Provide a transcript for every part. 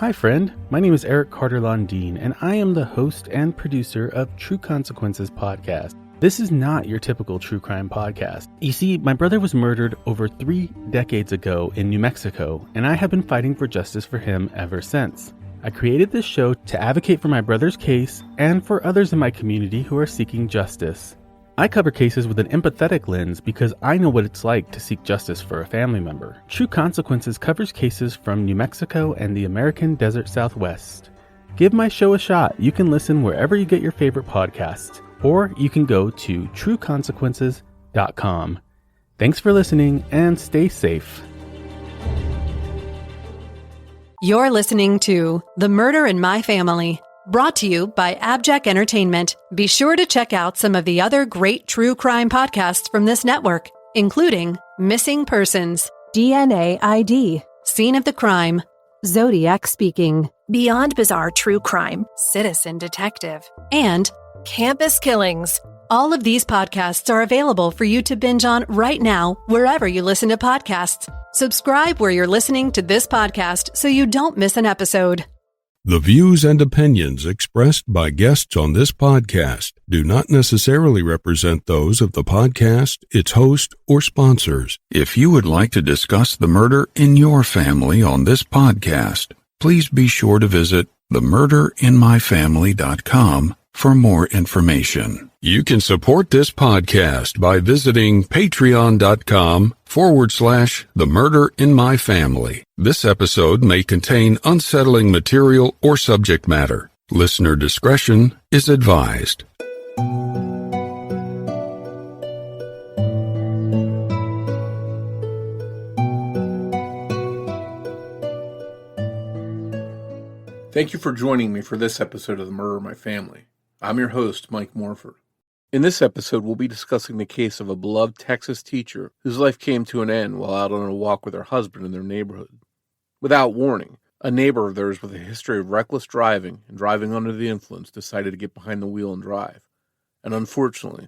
Hi friend, my name is Eric Carter-Londine, and I am the host and producer of True Consequences podcast. This is not your typical true crime podcast. You see, my brother was murdered over 3 decades ago in New Mexico, and I have been fighting for justice for him ever since. I created this show to advocate for my brother's case and for others in my community who are seeking justice. I cover cases with an empathetic lens because I know what it's like to seek justice for a family member. True Consequences covers cases from New Mexico and the American Desert Southwest. Give my show a shot. You can listen wherever you get your favorite podcasts, or you can go to trueconsequences.com. Thanks for listening and stay safe. You're listening to The Murder in My Family, brought to you by AbJack Entertainment. Be sure to check out some of the other great true crime podcasts from this network, including Missing Persons, DNA ID, Scene of the Crime, Zodiac Speaking, Beyond Bizarre True Crime, Citizen Detective, and Campus Killings. All of these podcasts are available for you to binge on right now, wherever you listen to podcasts. Subscribe where you're listening to this podcast so you don't miss an episode. The views and opinions expressed by guests on this podcast do not necessarily represent those of the podcast, its host, or sponsors. If you would like to discuss the murder in your family on this podcast, please be sure to visit themurderinmyfamily.com for more information. You can support this podcast by visiting patreon.com/themurderinmyfamily. This episode may contain unsettling material or subject matter. Listener discretion is advised. Thank you for joining me for this episode of The Murder in My Family. I'm your host, Mike Morford. In this episode, we'll be discussing the case of a beloved Texas teacher whose life came to an end while out on a walk with her husband in their neighborhood. Without warning, a neighbor of theirs with a history of reckless driving and driving under the influence decided to get behind the wheel and drive. And unfortunately,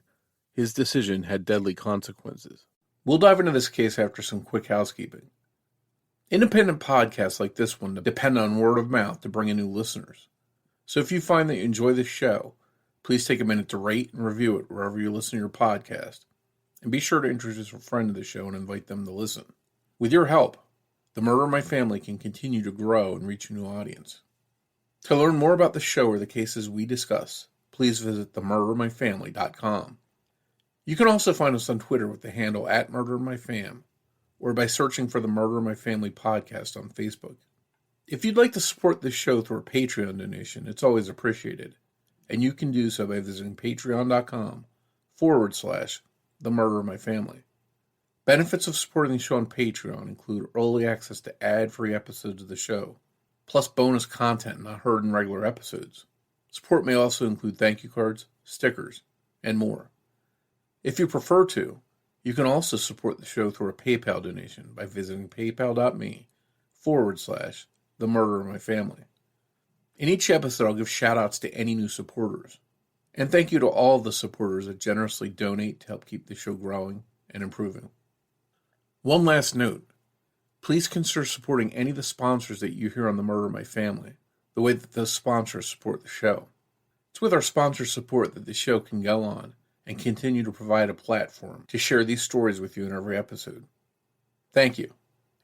his decision had deadly consequences. We'll dive into this case after some quick housekeeping. Independent podcasts like this one depend on word of mouth to bring in new listeners. So if you find that you enjoy this show, please take a minute to rate and review it wherever you listen to your podcast. And be sure to introduce a friend to the show and invite them to listen. With your help, The Murder in My Family can continue to grow and reach a new audience. To learn more about the show or the cases we discuss, please visit themurderinmyfamily.com. You can also find us on Twitter with the handle @MurderInMyFam, or by searching for the Murder in My Family podcast on Facebook. If you'd like to support this show through a Patreon donation, it's always appreciated. And you can do so by visiting patreon.com/The Murder in My Family. Benefits of supporting the show on Patreon include early access to ad-free episodes of the show, plus bonus content not heard in regular episodes. Support may also include thank you cards, stickers, and more. If you prefer to, you can also support the show through a PayPal donation by visiting paypal.me/The Murder in My Family. In each episode, I'll give shout-outs to any new supporters. And thank you to all the supporters that generously donate to help keep the show growing and improving. One last note. Please consider supporting any of the sponsors that you hear on The Murder in My Family, the way that those sponsors support the show. It's with our sponsor support that the show can go on and continue to provide a platform to share these stories with you in every episode. Thank you.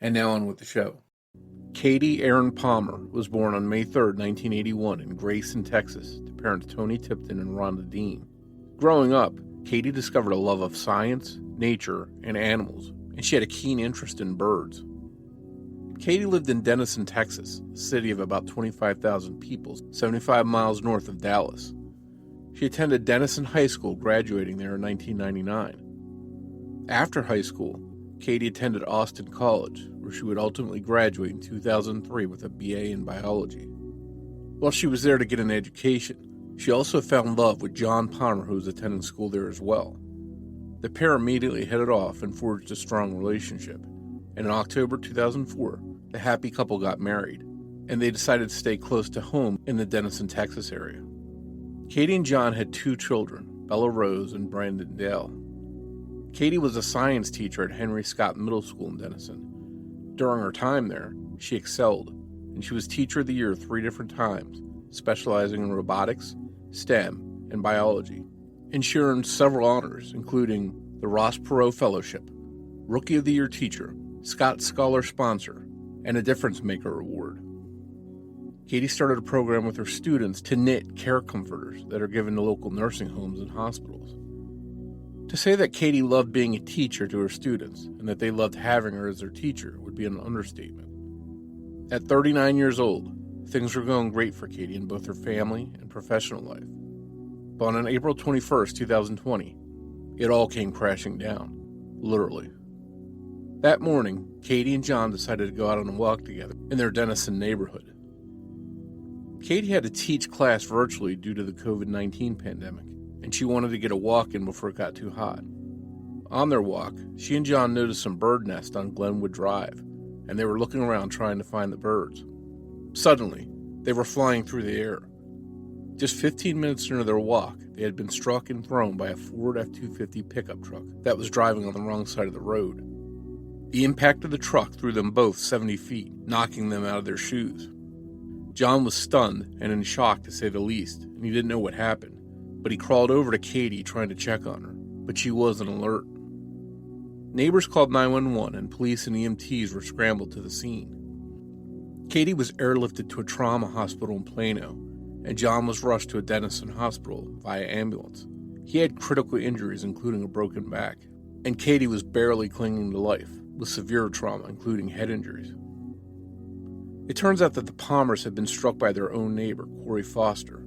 And now on with the show. Katie Erin Palmer was born on May 3, 1981 in Grayson, Texas, to parents Tony Tipton and Rhonda Dean. Growing up, Katie discovered a love of science, nature, and animals, and she had a keen interest in birds. Katie lived in Denison, Texas, a city of about 25,000 people, 75 miles north of Dallas. She attended Denison High School, graduating there in 1999. After high school, Katie attended Austin College, where she would ultimately graduate in 2003 with a BA in biology. While she was there to get an education, she also found love with John Palmer, who was attending school there as well. The pair immediately headed off and forged a strong relationship, and in October 2004, the happy couple got married, and they decided to stay close to home in the Denison, Texas area. Katie and John had 2 children, Bella Rose and Brandon Dale. Katie was a science teacher at Henry Scott Middle School in Denison. During her time there, she excelled, and she was Teacher of the Year 3 different times, specializing in robotics, STEM, and biology. And she earned several honors, including the Ross Perot Fellowship, Rookie of the Year Teacher, Scott Scholar Sponsor, and a Difference Maker Award. Katie started a program with her students to knit care comforters that are given to local nursing homes and hospitals. To say that Katie loved being a teacher to her students and that they loved having her as their teacher would be an understatement. At 39 years old, things were going great for Katie in both her family and professional life. But on April 21st, 2020, it all came crashing down, literally. That morning, Katie and John decided to go out on a walk together in their Denison neighborhood. Katie had to teach class virtually due to the COVID-19 pandemic, and she wanted to get a walk in before it got too hot. On their walk, she and John noticed some bird nests on Glenwood Drive, and they were looking around trying to find the birds. Suddenly, they were flying through the air. Just 15 minutes into their walk, they had been struck and thrown by a Ford F-250 pickup truck that was driving on the wrong side of the road. The impact of the truck threw them both 70 feet, knocking them out of their shoes. John was stunned and in shock, to say the least, and he didn't know what happened, but he crawled over to Katie trying to check on her, but she wasn't alert. Neighbors called 911 and police and EMTs were scrambled to the scene. Katie was airlifted to a trauma hospital in Plano, and John was rushed to a Denison hospital via ambulance. He had critical injuries, including a broken back, and Katie was barely clinging to life, with severe trauma, including head injuries. It turns out that the Palmers had been struck by their own neighbor, Corey Foster.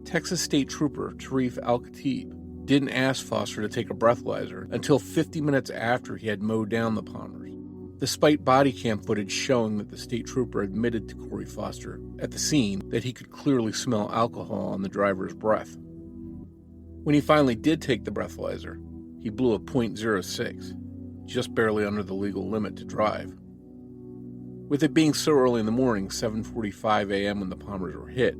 Texas State Trooper Tarif Al-Khatib didn't ask Foster to take a breathalyzer until 50 minutes after he had mowed down the Palmers, despite body cam footage showing that the state trooper admitted to Corey Foster at the scene that he could clearly smell alcohol on the driver's breath. When he finally did take the breathalyzer, he blew a .06, just barely under the legal limit to drive. With it being so early in the morning, 7:45 a.m. when the Palmers were hit,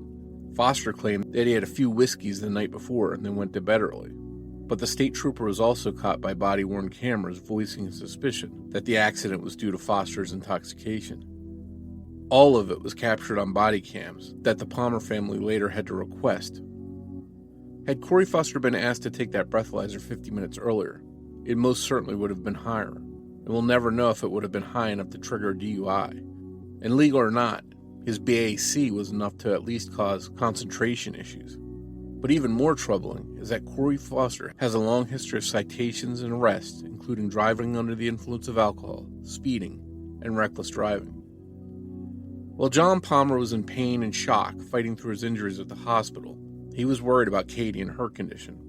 Foster claimed that he had a few whiskeys the night before and then went to bed early. But the state trooper was also caught by body-worn cameras voicing a suspicion that the accident was due to Foster's intoxication. All of it was captured on body cams that the Palmer family later had to request. Had Corey Foster been asked to take that breathalyzer 50 minutes earlier, it most certainly would have been higher, and we'll never know if it would have been high enough to trigger a DUI. And legal or not, his BAC was enough to at least cause concentration issues. But even more troubling is that Corey Foster has a long history of citations and arrests, including driving under the influence of alcohol, speeding, and reckless driving. While John Palmer was in pain and shock fighting through his injuries at the hospital, he was worried about Katie and her condition.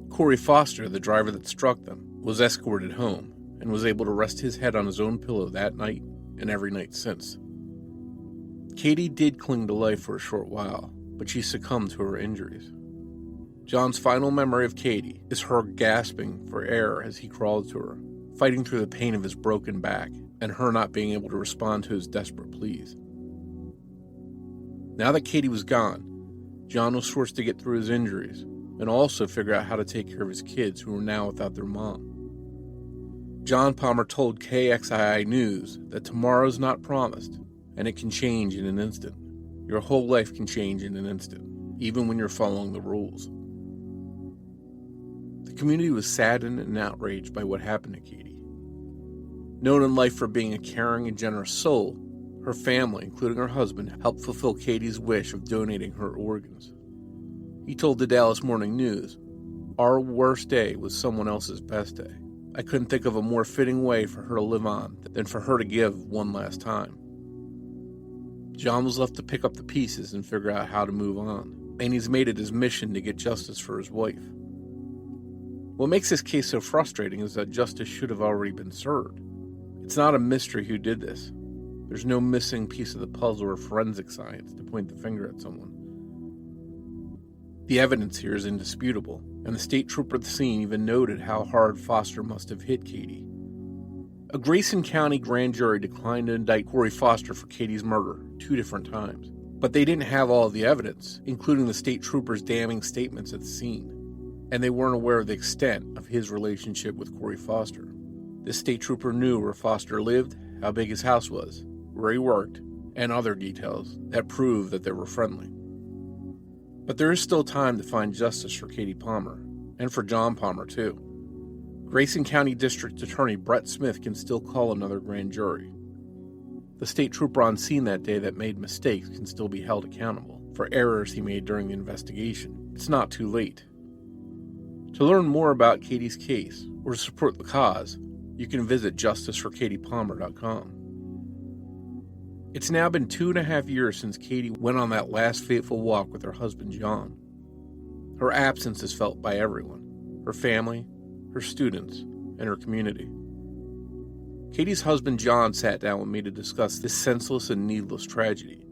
Corey Foster, the driver that struck them, was escorted home and was able to rest his head on his own pillow that night and every night since. Katie did cling to life for a short while, but she succumbed to her injuries. John's final memory of Katie is her gasping for air as he crawled to her, fighting through the pain of his broken back and her not being able to respond to his desperate pleas. Now that Katie was gone, John was forced to get through his injuries and also figure out how to take care of his kids who were now without their mom. John Palmer told KXII News that tomorrow's not promised and it can change in an instant. Your whole life can change in an instant, even when you're following the rules. The community was saddened and outraged by what happened to Katie. Known in life for being a caring and generous soul, her family, including her husband, helped fulfill Katie's wish of donating her organs. He told the Dallas Morning News, "Our worst day was someone else's best day. I couldn't think of a more fitting way for her to live on than for her to give one last time." John was left to pick up the pieces and figure out how to move on, and he's made it his mission to get justice for his wife. What makes this case so frustrating is that justice should have already been served. It's not a mystery who did this. There's no missing piece of the puzzle or forensic science to point the finger at someone. The evidence here is indisputable, and the state trooper at the scene even noted how hard Foster must have hit Katie. A Grayson County grand jury declined to indict Corey Foster for Katie's murder 2 different times, but they didn't have all of the evidence, including the state trooper's damning statements at the scene, and they weren't aware of the extent of his relationship with Corey Foster. This state trooper knew where Foster lived, how big his house was, where he worked, and other details that prove that they were friendly. But there is still time to find justice for Katie Palmer, and for John Palmer too. Grayson County District Attorney Brett Smith can still call another grand jury. The state trooper on scene that day that made mistakes can still be held accountable for errors he made during the investigation. It's not too late. To learn more about Katie's case or to support the cause, you can visit justiceforkatiepalmer.com. It's now been 2.5 years since Katie went on that last fateful walk with her husband John. Her absence is felt by everyone, her family, her students, and her community. Katie's husband John sat down with me to discuss this senseless and needless tragedy,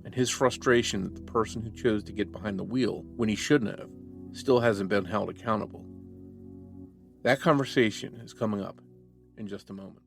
and his frustration that the person who chose to get behind the wheel when he shouldn't have still hasn't been held accountable. That conversation is coming up in just a moment.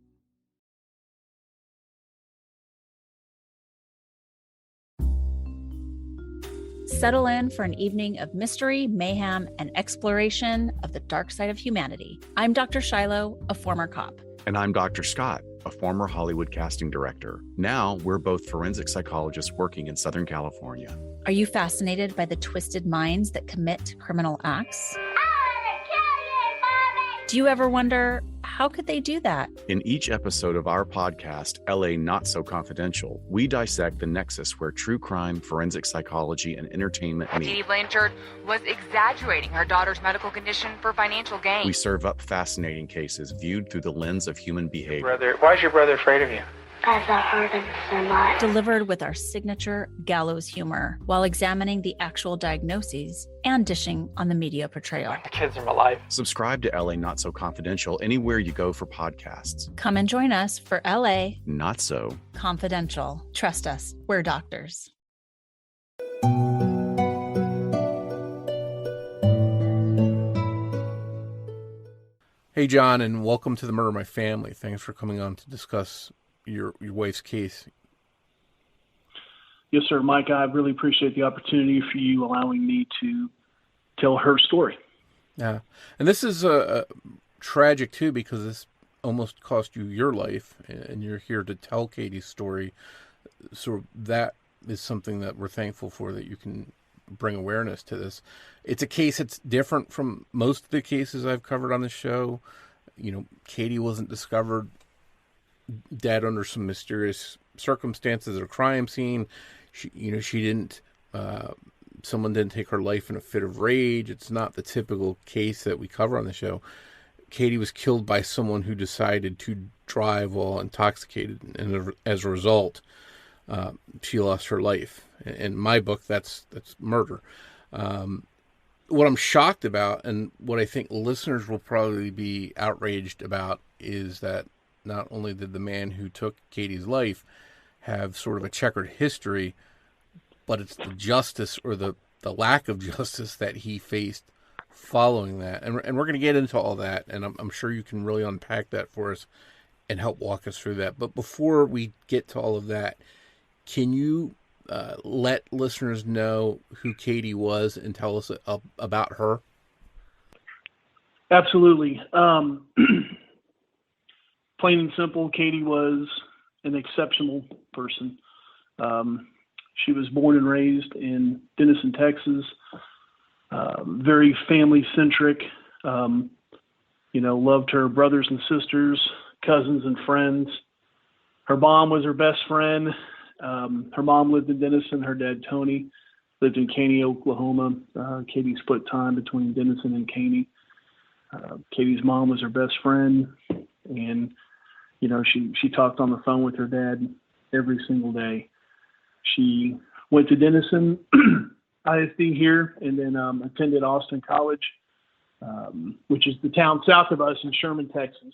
Settle in for an evening of mystery, mayhem, and exploration of the dark side of humanity. I'm Dr. Shiloh, a former cop. And I'm Dr. Scott, a former Hollywood casting director. Now we're both forensic psychologists working in Southern California. Are you fascinated by the twisted minds that commit criminal acts? I want to kill you, Mommy! Do you ever wonder, how could they do that? In each episode of our podcast, LA Not So Confidential, we dissect the nexus where true crime, forensic psychology, and entertainment meet. Katie Blanchard was exaggerating her daughter's medical condition for financial gain. We serve up fascinating cases viewed through the lens of human behavior. Brother, why is your brother afraid of you? Because I hurt him so much. Delivered with our signature gallows humor while examining the actual diagnoses and dishing on the media portrayal. Like the kids in my life. Subscribe to LA Not So Confidential anywhere you go for podcasts. Come and join us for LA Not So Confidential. Trust us, we're doctors. Hey John, and welcome to the Murder of My Family. Thanks for coming on to discuss your wife's case. Yes, sir, Mike. I really appreciate the opportunity for you allowing me to tell her story. Yeah, and this is tragic too because this almost cost you your life, and you're here to tell Katie's story. So that is something that we're thankful for, that you can bring awareness to this. It's a case that's different from most of the cases I've covered on the show. You know, Katie wasn't discovered dead under some mysterious circumstances at a crime scene. She didn't, someone didn't take her life in a fit of rage. It's not the typical case that we cover on the show. Katie was killed by someone who decided to drive while intoxicated, and as a result, she lost her life. In my book, that's murder. What I'm shocked about, and what I think listeners will probably be outraged about, is that not only did the man who took Katie's life have sort of a checkered history, but it's the justice or the lack of justice that he faced following that. And we're going to get into all that, and I'm sure you can really unpack that for us and help walk us through that. But before we get to all of that, can you let listeners know who Katie was and tell us about her? Absolutely. Plain and simple, Katie was an exceptional person. She was born and raised in Denison, Texas. Very family-centric. Loved her brothers and sisters, cousins and friends. Her mom was her best friend. Her mom lived in Denison. Her dad, Tony, lived in Caney, Oklahoma. Katie split time between Denison and Caney. Katie's mom was her best friend, and she talked on the phone with her dad every single day. She went to Denison ISD here, and then attended Austin College, which is the town south of us in Sherman, Texas,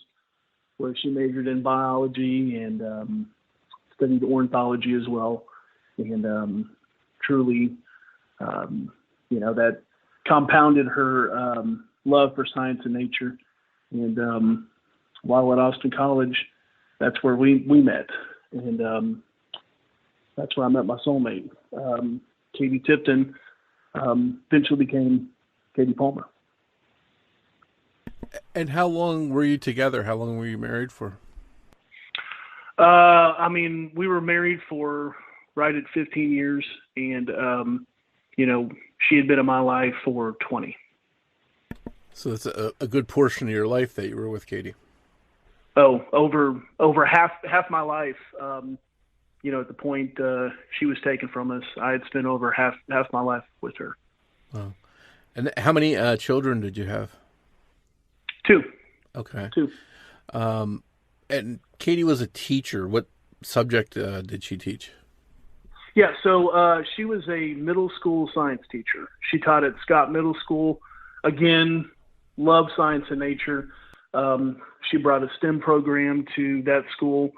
where she majored in biology and studied ornithology as well. And truly, that compounded her love for science and nature. And while at Austin College, that's where we met. And that's where I met my soulmate. Katie Tipton eventually became Katie Palmer. And how long were you together? How long were you married for? I mean, we were married for right at 15 years, and she had been in my life for 20. So that's a good portion of your life that you were with Katie. Oh, over half my life. At the point she was taken from us, I had spent over half my life with her. Wow. And how many children did you have? 2. Okay. 2. And Katie was a teacher. What subject did she teach? Yeah, so she was a middle school science teacher. She taught at Scott Middle School. Again, loved science and nature. She brought a STEM program to that school,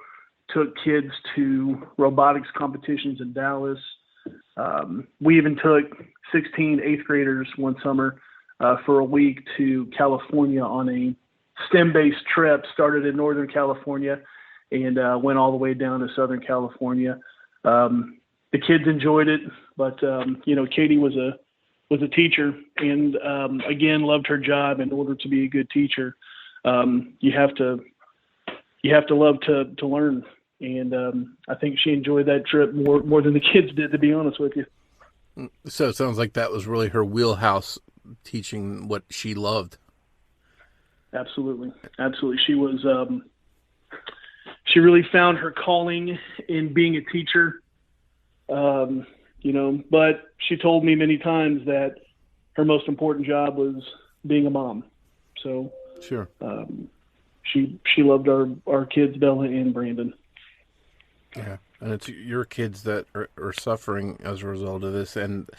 took kids to robotics competitions in Dallas. We even took 16 eighth graders one summer for a week to California on a STEM-based trip. Started in Northern California and went all the way down to Southern California. The kids enjoyed it, but Katie was a teacher, and again loved her job. In order to be a good teacher, you have to love to learn, and I think she enjoyed that trip more than the kids did, to be honest with you. So it sounds like that was really her wheelhouse, teaching what she loved. Absolutely. She was she really found her calling in being a teacher. But she told me many times that her most important job was being a mom. So sure. She loved our kids, Bella and Brandon. Yeah. And it's your kids that are suffering as a result of this. And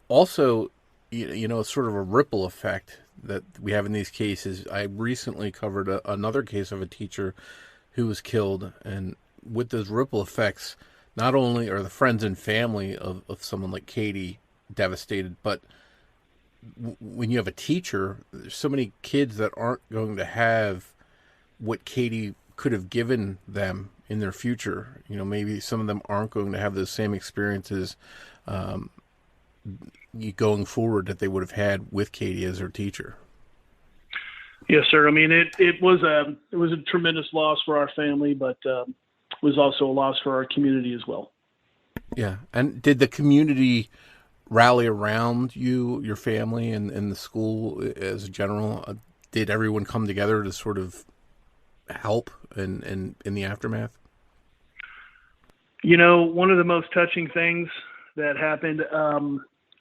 also, it's sort of a ripple effect that we have in these cases. I recently covered another case of a teacher who was killed. And with those ripple effects, not only are the friends and family of someone like Katie devastated, but when you have a teacher, there's so many kids that aren't going to have what Katie could have given them in their future. Maybe some of them aren't going to have those same experiences going forward that they would have had with Katie as their teacher. Yes, sir. I mean, it was a tremendous loss for our family, but was also a loss for our community as well. Yeah. And did the community rally around you, your family, and the school as a general? Did everyone come together to sort of help in the aftermath? One of the most touching things that happened,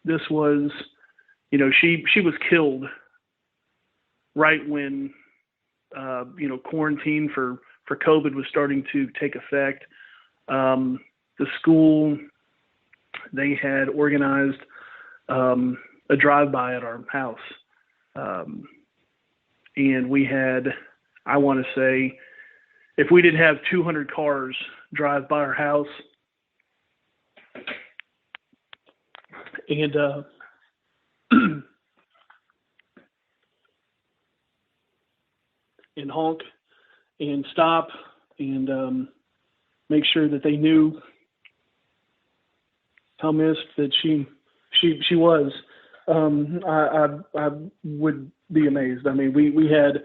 this was, she was killed right when, quarantine for COVID was starting to take effect. The school, they had organized a drive-by at our house. And we had, I want to say, if we didn't have 200 cars drive by our house, and and honk and stop and make sure that they knew how missed that she was. I would be amazed. I mean, we had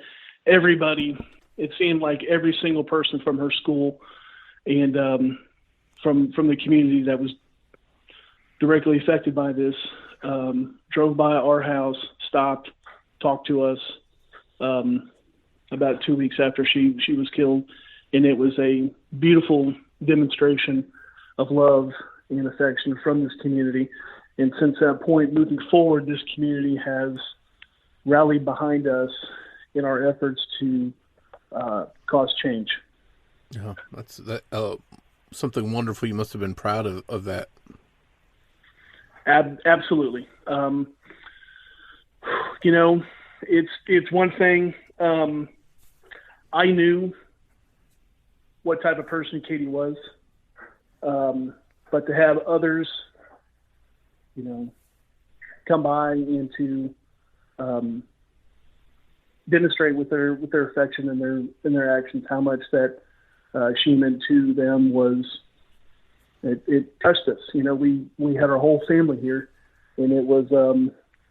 everybody. It seemed like every single person from her school and from the community that was directly affected by this drove by our house, stopped, talked to us about 2 weeks after she was killed, and it was a beautiful demonstration of love and affection from this community. And since that point, moving forward, this community has rallied behind us in our efforts to cause change. Yeah, that's something wonderful. You must have been proud of that. Absolutely. It's one thing. I knew what type of person Katie was, but to have others, come by and to demonstrate with their affection and their actions how much that she meant to them it touched us. We had our whole family here, and it was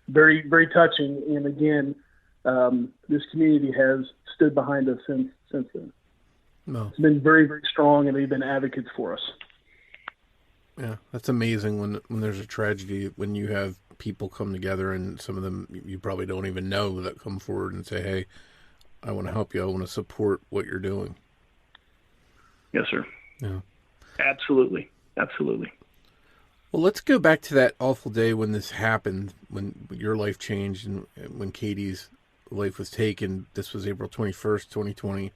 very, very touching. And again, this community has stood behind us since then. No. It's been very, very strong, and they've been advocates for us. Yeah, that's amazing when there's a tragedy, when you have people come together, and some of them you probably don't even know, that come forward and say, hey, I want to help you. I want to support what you're doing. Yes, sir. Yeah. Absolutely. Absolutely. Well, let's go back to that awful day when this happened, when your life changed and when Katie's life was taken. This was April 21st, 2020.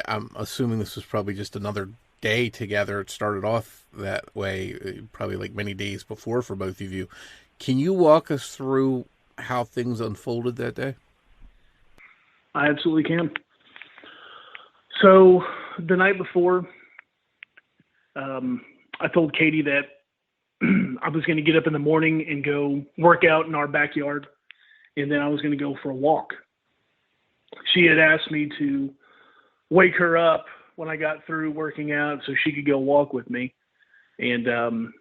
I'm assuming this was probably just another day together. It started off that way, probably like many days before for both of you. Can you walk us through how things unfolded that day? I absolutely can. So the night before, I told Katie that I was going to get up in the morning and go work out in our backyard, and then I was going to go for a walk. She had asked me to wake her up when I got through working out so she could go walk with me. And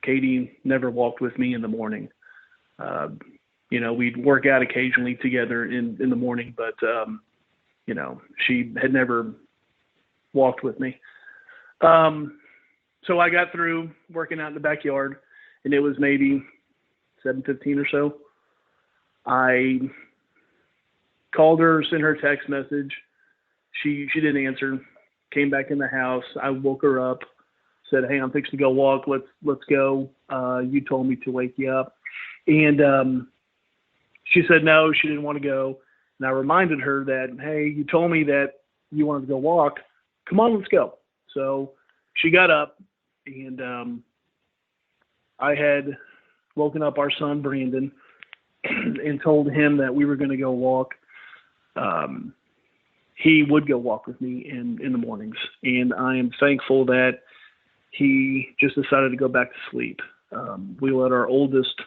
Katie never walked with me in the morning. We'd work out occasionally together in the morning, but, she had never walked with me. So I got through working out in the backyard, and it was maybe 7:15 or so. I called her, sent her a text message. She didn't answer. Came back in the house. I woke her up, said, "Hey, I'm fixing to go walk. Let's go. You told me to wake you up." And she said no, she didn't want to go. And I reminded her that, "Hey, you told me that you wanted to go walk. Come on, let's go." So she got up, and I had woken up our son, Brandon, and told him that we were going to go walk. He would go walk with me in the mornings. And I am thankful that he just decided to go back to sleep. We let our oldest,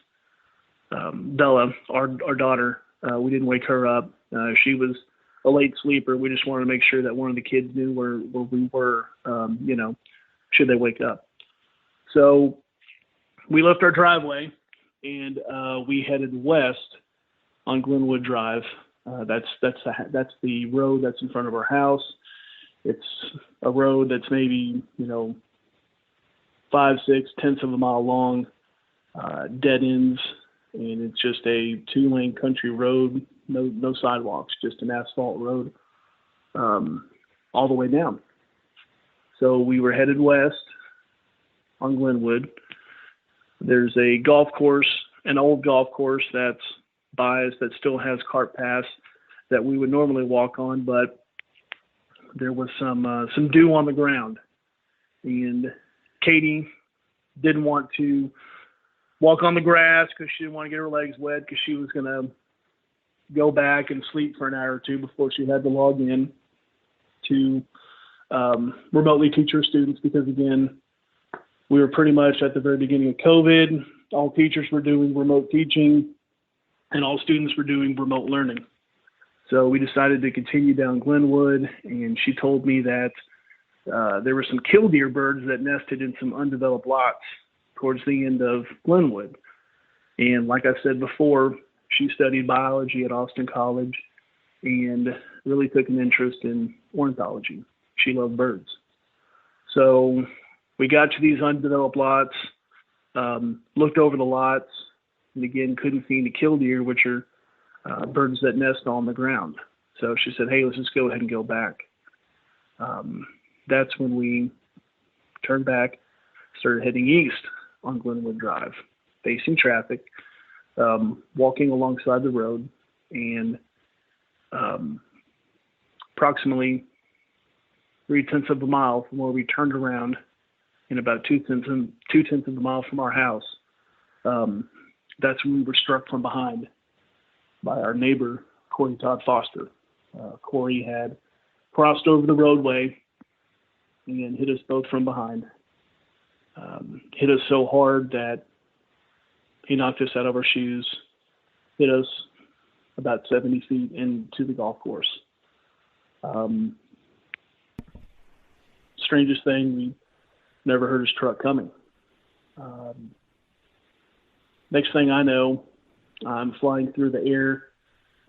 Bella, our daughter, we didn't wake her up. She was a late sleeper. We just wanted to make sure that one of the kids knew where we were, should they wake up. So we left our driveway, and we headed west on Glenwood Drive. That's the road that's in front of our house. It's a road that's maybe 5-6 of a mile long, dead ends, and it's just a 2-lane country road, no sidewalks, just an asphalt road all the way down. So we were headed west on Glenwood. There's a golf course, an old golf course that's by us that still has cart paths that we would normally walk on, but there was some dew on the ground, and Katie didn't want to walk on the grass because she didn't want to get her legs wet, because she was going to go back and sleep for an hour or two before she had to log in to remotely teach her students, because again, we were pretty much at the very beginning of COVID. All teachers were doing remote teaching, and all students were doing remote learning. So we decided to continue down Glenwood, and she told me that there were some killdeer birds that nested in some undeveloped lots towards the end of Glenwood. And like I said before, she studied biology at Austin College and really took an interest in ornithology. She loved birds. So we got to these undeveloped lots, looked over the lots, and again, couldn't see any killdeer, which are birds that nest on the ground. So she said, "Hey, let's just go ahead and go back." That's when we turned back, started heading east on Glenwood Drive, facing traffic, walking alongside the road, and approximately 3/10 of a mile from where we turned around, and about 2/10 of a mile from our house, that's when we were struck from behind by our neighbor, Corey Todd Foster. Corey had crossed over the roadway and hit us both from behind. Hit us so hard that he knocked us out of our shoes, hit us about 70 feet into the golf course. Strangest thing, we never heard his truck coming. Next thing I know, I'm flying through the air.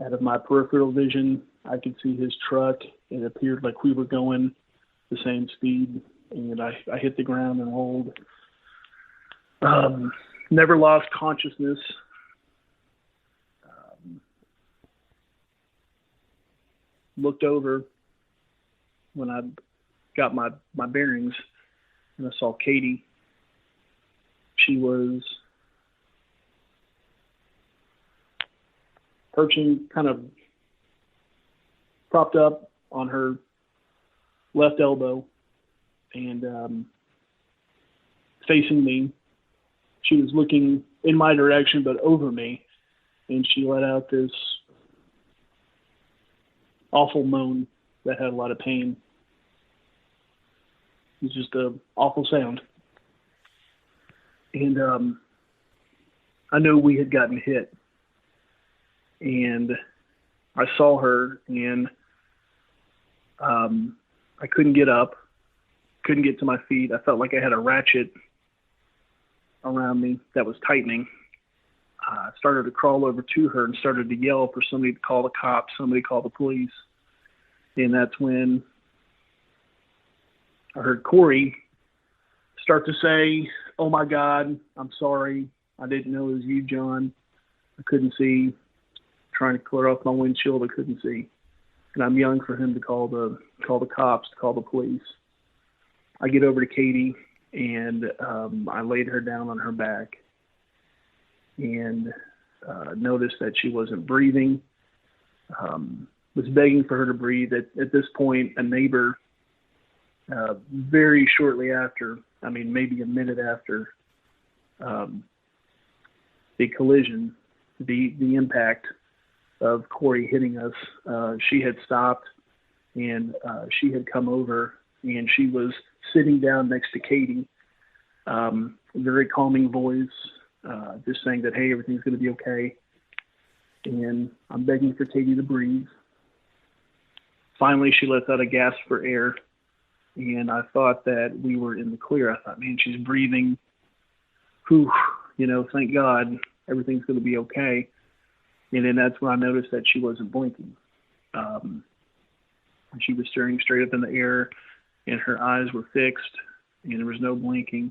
Out of my peripheral vision, I could see his truck. It appeared like we were going the same speed, and I hit the ground and rolled. Never lost consciousness. Looked over when I got my bearings, and I saw Katie. She was perching, kind of propped up on her left elbow and facing me. She was looking in my direction, but over me, and she let out this awful moan that had a lot of pain. It was just an awful sound. And I knew we had gotten hit. And I saw her, and I couldn't get up, couldn't get to my feet. I felt like I had a ratchet around me that was tightening. I started to crawl over to her and started to yell for somebody to call the cops, somebody call the police. And that's when I heard Corey start to say, "Oh my God, I'm sorry. I didn't know it was you, John. I couldn't see. Trying to clear off my windshield, I couldn't see." And I'm yelling for him to call the cops, to call the police. I get over to Katie, and I laid her down on her back and noticed that she wasn't breathing. Was begging for her to breathe. At this point, a neighbor, very shortly after, I mean, maybe a minute after the collision, the impact of Corey hitting us, she had stopped, and she had come over, and she was sitting down next to Katie, very calming voice, just saying that, hey, everything's going to be okay. And I'm begging for Katie to breathe. Finally, she lets out a gasp for air, and I thought that we were in the clear. I thought, man, she's breathing. Whew, thank God, everything's going to be okay. And then that's when I noticed that she wasn't blinking. She was staring straight up in the air, and her eyes were fixed, and there was no blinking.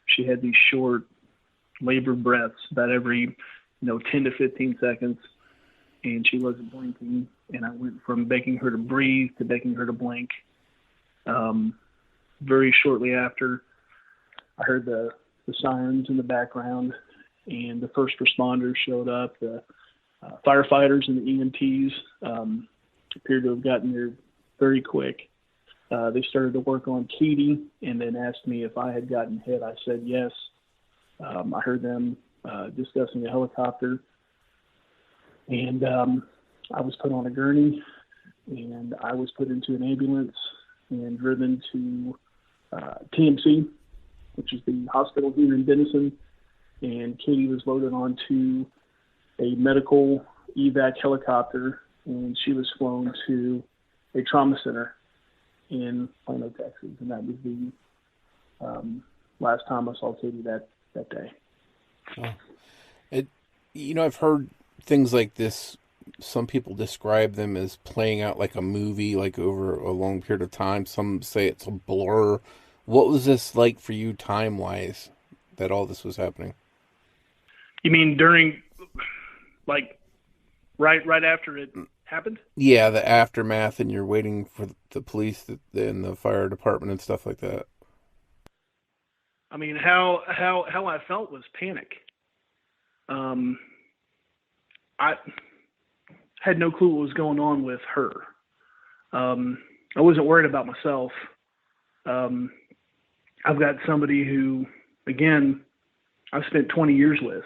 She had these short, labored breaths about every 10 to 15 seconds, and she wasn't blinking. And I went from begging her to breathe to begging her to blink. Very shortly after, I heard the sirens in the background, and the first responders showed up. The firefighters and the EMTs appeared to have gotten there very quick. They started to work on Katie and then asked me if I had gotten hit. I said yes. I heard them discussing a helicopter, and I was put on a gurney, and I was put into an ambulance and driven to TMC, which is the hospital here in Denison, and Katie was loaded onto a medical evac helicopter, and she was flown to a trauma center in Plano, Texas, and that was the last time I saw Katie that day. Oh. I've heard things like this. Some people describe them as playing out like a movie, like over a long period of time. Some say it's a blur. What was this like for you time-wise, that all this was happening? You mean during, like, right after it happened? Yeah, the aftermath, and you're waiting for the police and the fire department and stuff like that. I mean, how I felt was panic. I had no clue what was going on with her. I wasn't worried about myself. I've got somebody who, again, I've spent 20 years with,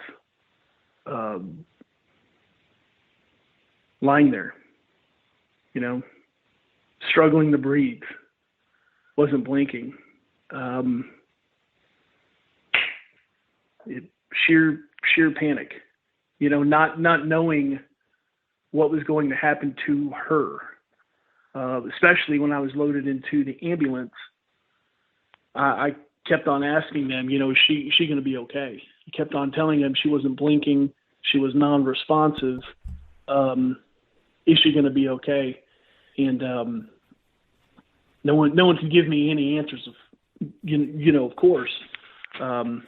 lying there, struggling to breathe, wasn't blinking. Sheer panic, not knowing what was going to happen to her, especially when I was loaded into the ambulance. I kept on asking them, is she going to be okay? I kept on telling them she wasn't blinking. She was non-responsive. Is she going to be okay? And no one could give me any answers of, of course. And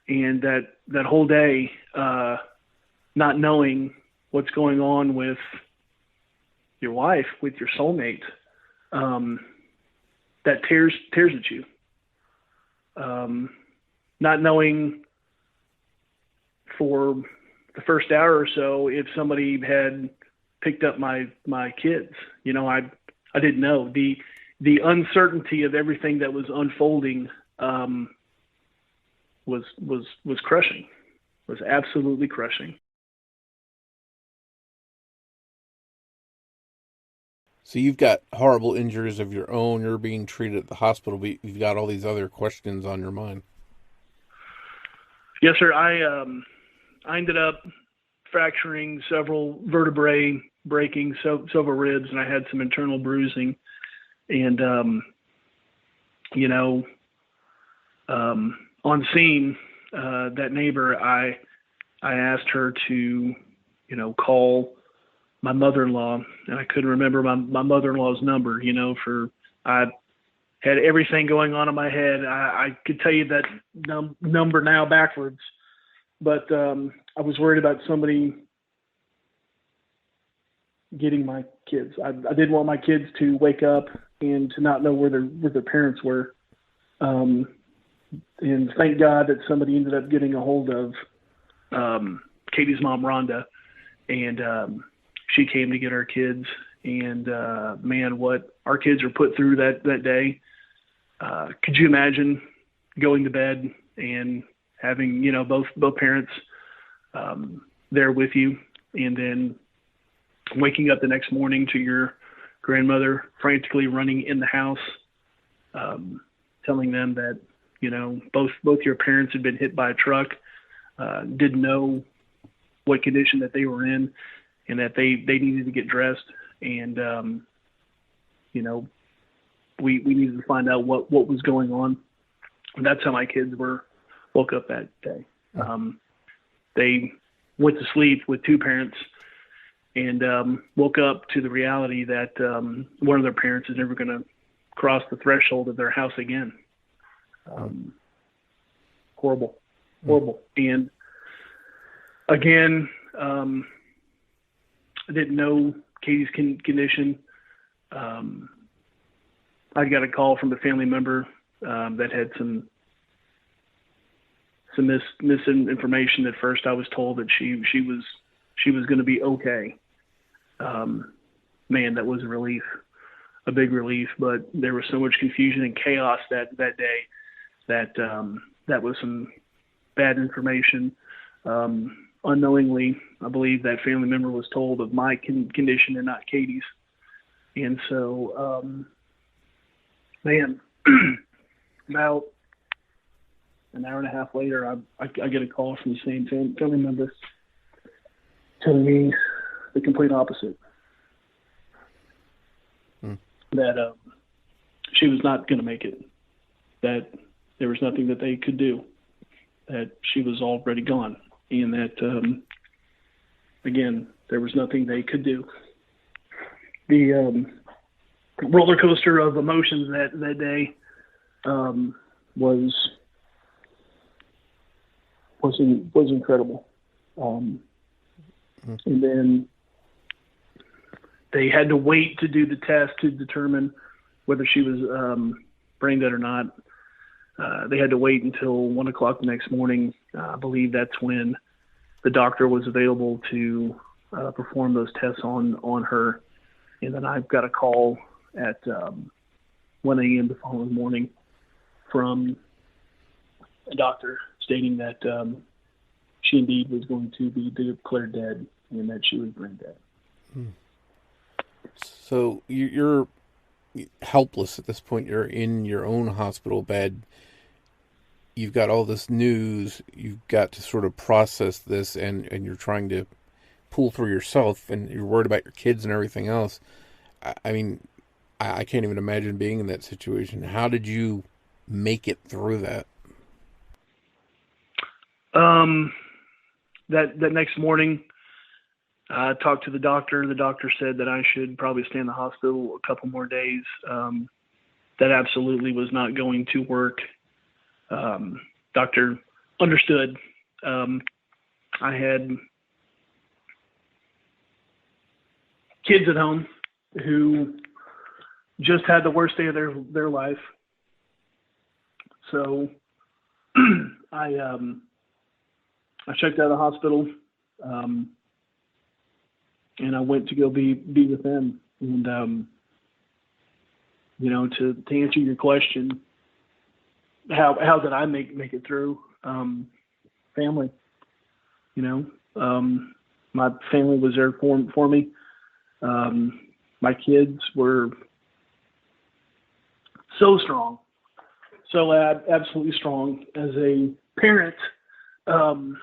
that whole day, not knowing what's going on with your wife, with your soulmate, that tears at you. Not knowing for the first hour or so if somebody had picked up my kids. I didn't know. The uncertainty of everything that was unfolding was crushing. Was absolutely crushing. So you've got horrible injuries of your own. You're being treated at the hospital, but you've got all these other questions on your mind. Yes, sir. I ended up fracturing several vertebrae, breaking several ribs, and I had some internal bruising. And, on scene, that neighbor, I asked her to, call my mother-in-law, and I couldn't remember my mother-in-law's number, I had everything going on in my head. I could tell you that number now backwards, but I was worried about somebody getting my kids. I didn't want my kids to wake up and to not know where their parents were. And thank God that somebody ended up getting a hold of Katie's mom, Rhonda, and she came to get our kids. And man, what our kids were put through that day. Could you imagine going to bed and having, both parents there with you, and then waking up the next morning to your grandmother frantically running in the house, telling them that, both your parents had been hit by a truck, didn't know what condition that they were in, and that they needed to get dressed. And, we needed to find out what was going on. And that's how my kids woke up that day. They went to sleep with two parents and woke up to the reality that one of their parents is never going to cross the threshold of their house again. Horrible. And again, I didn't know Katie's condition. I got a call from a family member that had some misinformation. At first, I was told that she was going to be okay. Man, that was a relief, a big relief. But there was so much confusion and chaos that day that was some bad information. Unknowingly, I believe that family member was told of my condition and not Katie's. And so, man, about an hour and a half later, I get a call from the same family member telling me the complete opposite. That she was not going to make it, that there was nothing that they could do, that she was already gone, and that, again, there was nothing they could do. The roller coaster of emotions that day was incredible. And then they had to wait to do the test to determine whether she was brain dead or not. They had to wait until 1 o'clock the next morning. I believe that's when the doctor was available to perform those tests on her. And then I got a call at 1 a.m. the following morning from a doctor stating that she indeed was going to be declared dead and that she was brain dead. So you're helpless at this point. You're in your own hospital bed. You've got all this news. You've got to sort of process this, and you're trying to pull through yourself, and you're worried about your kids and everything else. I mean, I can't even imagine being in that situation. How did you make it through that? That next morning, I talked to the doctor. The doctor said that I should probably stay in the hospital a couple more days. That absolutely was not going to work. Doctor understood. I had kids at home who just had the worst day of their life. So I checked out of the hospital, and I went to go be with them. And to answer your question, how did I make it through? Family. My family was there for me. My kids were so strong, so absolutely strong. As a parent, it's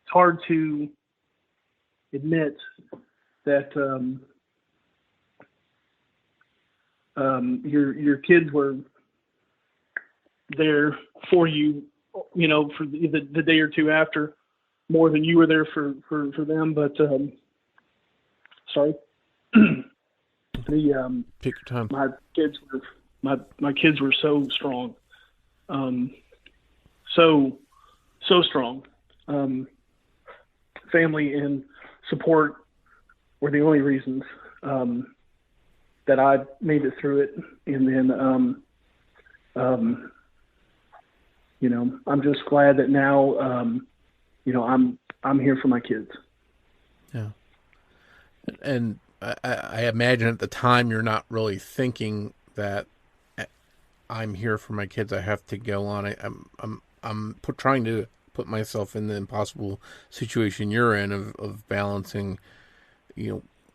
hard to admit that your kids were there for you, for the day or two after, more than you were there for them. But sorry. Take your time. My kids were so strong, so strong. Family and support were the only reasons that I made it through it. And then, I'm just glad that now, I'm here for my kids. Yeah. And I imagine at the time you're not really thinking that I'm here for my kids. I have to go on. I'm trying to put myself in the impossible situation you're in of balancing,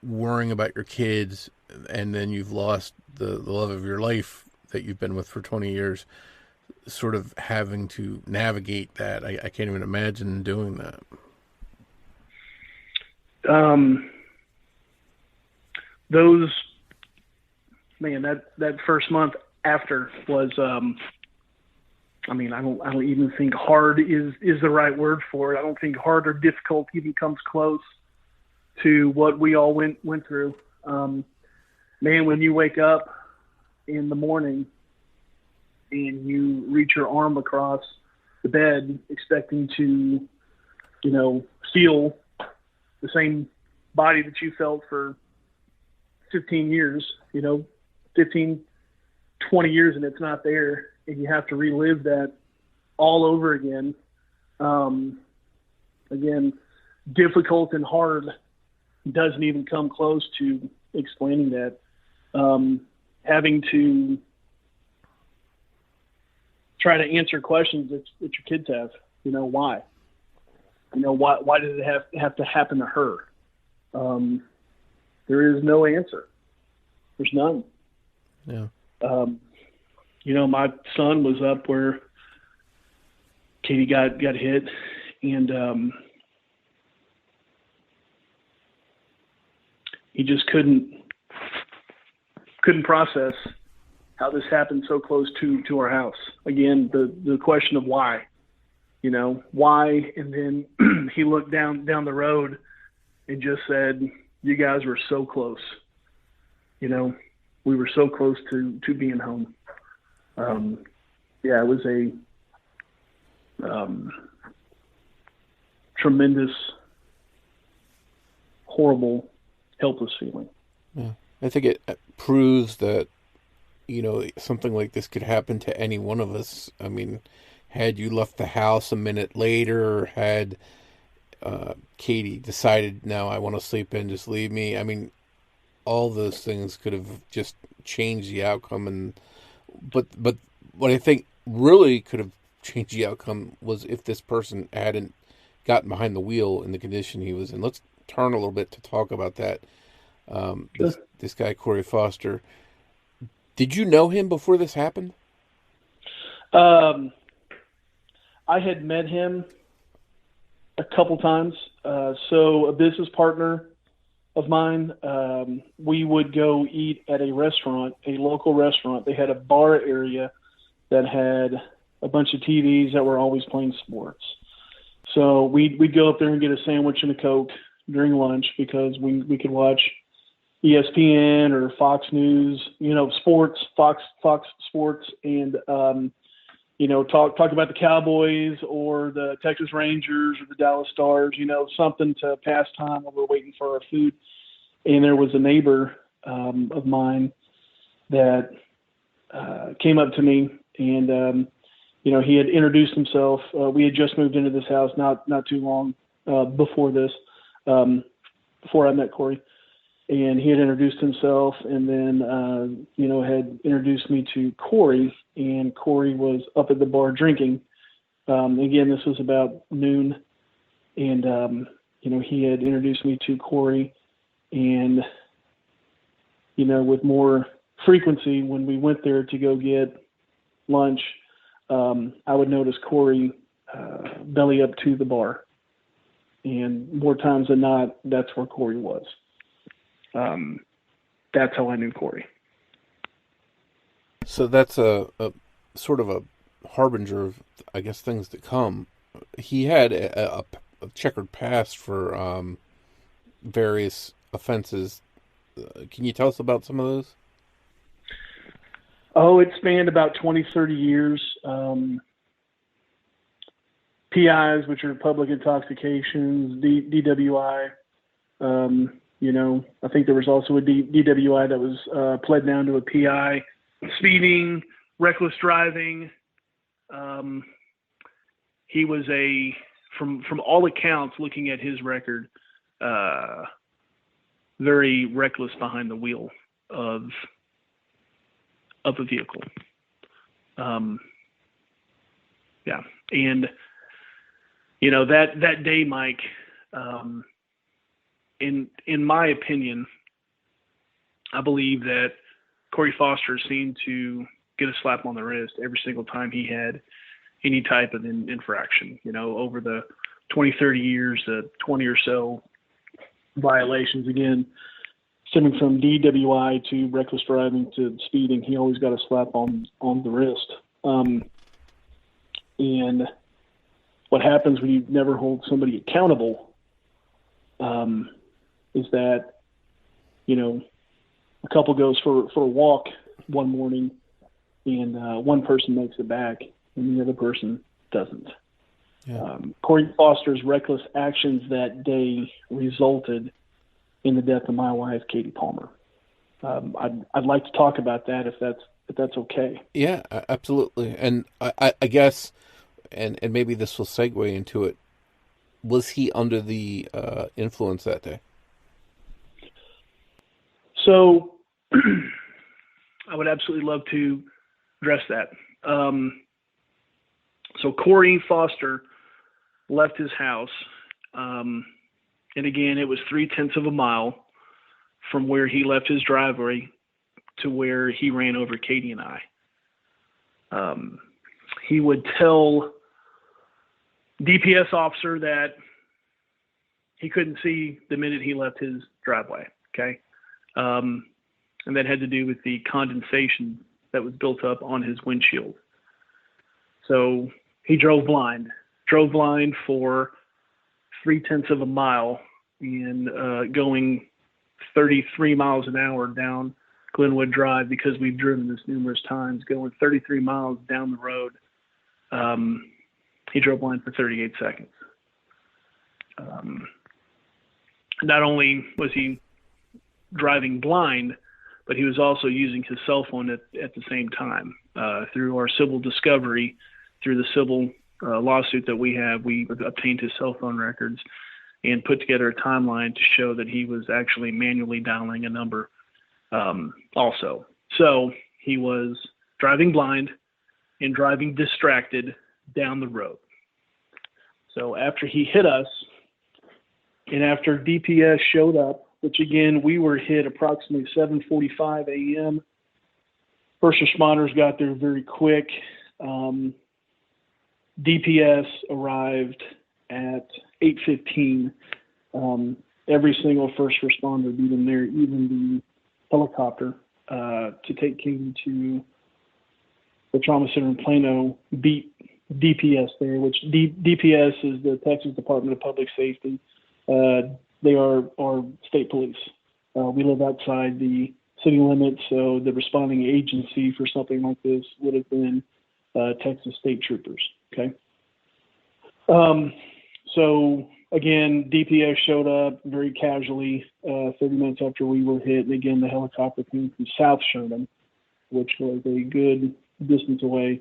worrying about your kids, and then you've lost the love of your life that you've been with for 20 years, sort of having to navigate that. I can't even imagine doing that. That first month after was, I don't even think hard is the right word for it. I don't think hard or difficult even comes close to what we all went through. When you wake up in the morning and you reach your arm across the bed expecting to, feel the same body that you felt for 15 years, 15, 20 years, and it's not there, and you have to relive that all over again. Again, difficult and hard doesn't even come close to explaining that. Having to try to answer questions that your kids have, why? Why did it have to happen to her? There is no answer. There's none. Yeah. My son was up where Katie got hit, and he just couldn't process how this happened so close to our house. Again, the question of why, why, and then he looked down the road and just said, "You guys were so close. We were so close to being home." It was a tremendous, horrible, helpless feeling. Yeah. I think it proves that, something like this could happen to any one of us. I mean, had you left the house a minute later, had Katie decided, no, I want to sleep in, just leave me. I mean, all those things could have just changed the outcome. But what I think really could have changed the outcome was if this person hadn't gotten behind the wheel in the condition he was in. Let's turn a little bit to talk about that. This guy, Corey Foster. Did you know him before this happened? I had met him a couple times. So a business partner of mine, we would go eat at a restaurant, a local restaurant. They had a bar area that had a bunch of TVs that were always playing sports. So we'd go up there and get a sandwich and a Coke during lunch because we could watch ESPN or Fox News, sports, Fox Sports, and talk about the Cowboys or the Texas Rangers or the Dallas Stars, something to pass time while we're waiting for our food. And there was a neighbor of mine that came up to me, and he had introduced himself. We had just moved into this house not too long before this, before I met Corey. And he had introduced himself, and then, had introduced me to Corey, and Corey was up at the bar drinking. Again, this was about noon, and, he had introduced me to Corey, and, with more frequency, when we went there to go get lunch, I would notice Corey belly up to the bar. And more times than not, that's where Corey was. That's how I knew Corey. So that's a sort of a harbinger of, I guess, things to come. He had a checkered past for various offenses. Can you tell us about some of those? Oh, it spanned about 20, 30 years. PIs, which are public intoxications, DWI. I think there was also a DWI that was pled down to a PI, speeding, reckless driving. He was from all accounts, looking at his record, very reckless behind the wheel of a vehicle. Yeah. And, that day, Mike, in my opinion, I believe that Corey Foster seemed to get a slap on the wrist every single time he had any type of infraction. Over the 20, 30 years, 20 or so violations, again, stemming from DWI to reckless driving to speeding, he always got a slap on the wrist. And what happens when you never hold somebody accountable is that, a couple goes for a walk one morning, and one person makes it back and the other person doesn't. Yeah. Corey Foster's reckless actions that day resulted in the death of my wife, Katie Palmer. I'd like to talk about that if that's okay. Yeah, absolutely. And I guess, and maybe this will segue into it, was he under the influence that day? So I would absolutely love to address that. So Corey Foster left his house, and again, it was 0.3 of a mile from where he left his driveway to where he ran over Katie and I. He would tell DPS officer that he couldn't see the minute he left his driveway. Okay. And that had to do with the condensation that was built up on his windshield. So he drove blind for 0.3 of a mile and going 33 miles an hour down Glenwood Drive, because we've driven this numerous times, going 33 miles down the road. He drove blind for 38 seconds. Not only was he driving blind, but he was also using his cell phone at the same time. Through our civil discovery, through the civil lawsuit that we have, we obtained his cell phone records and put together a timeline to show that he was actually manually dialing a number also. So he was driving blind and driving distracted down the road. So after he hit us, and after DPS showed up, which again, we were hit approximately 7:45 a.m. First responders got there very quick. DPS arrived at 8:15. Every single first responder beat them there, even the helicopter to take Katie to the trauma center in Plano beat DPS there, which DPS is the Texas Department of Public Safety. They are our state police. We live outside the city limits, so the responding agency for something like this would have been Texas State Troopers. Okay. So again, DPS showed up very casually 30 minutes after we were hit, and again the helicopter came from South Sherman, which was a good distance away,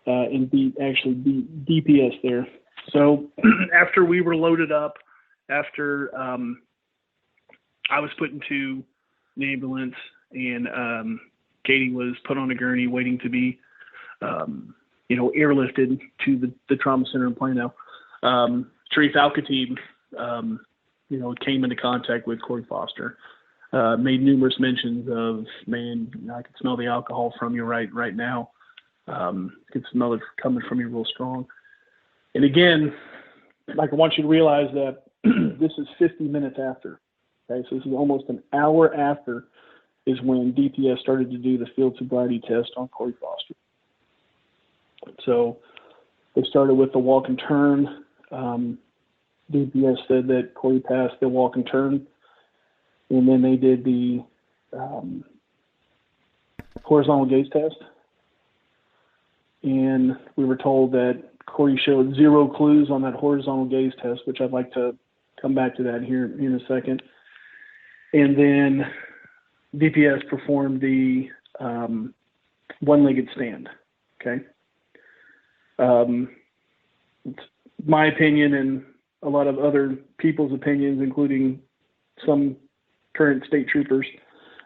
and beat DPS there. So after we were loaded up, after I was put into the ambulance, and Katie was put on a gurney waiting to be, airlifted to the trauma center in Plano. Sharif Al-Khatib, came into contact with Corey Foster, made numerous mentions of, man, I can smell the alcohol from you right now. Could smell it coming from you real strong. And again, I want you to realize that this is 50 minutes after. Okay, so this is almost an hour after is when DPS started to do the field sobriety test on Corey Foster. So they started with the walk and turn. DPS said that Corey passed the walk and turn, and then they did the horizontal gaze test. And we were told that Corey showed 0 clues on that horizontal gaze test, which I'd like to come back to that here in a second. And then DPS performed the one-legged stand. Okay. It's my opinion and a lot of other people's opinions, including some current state troopers,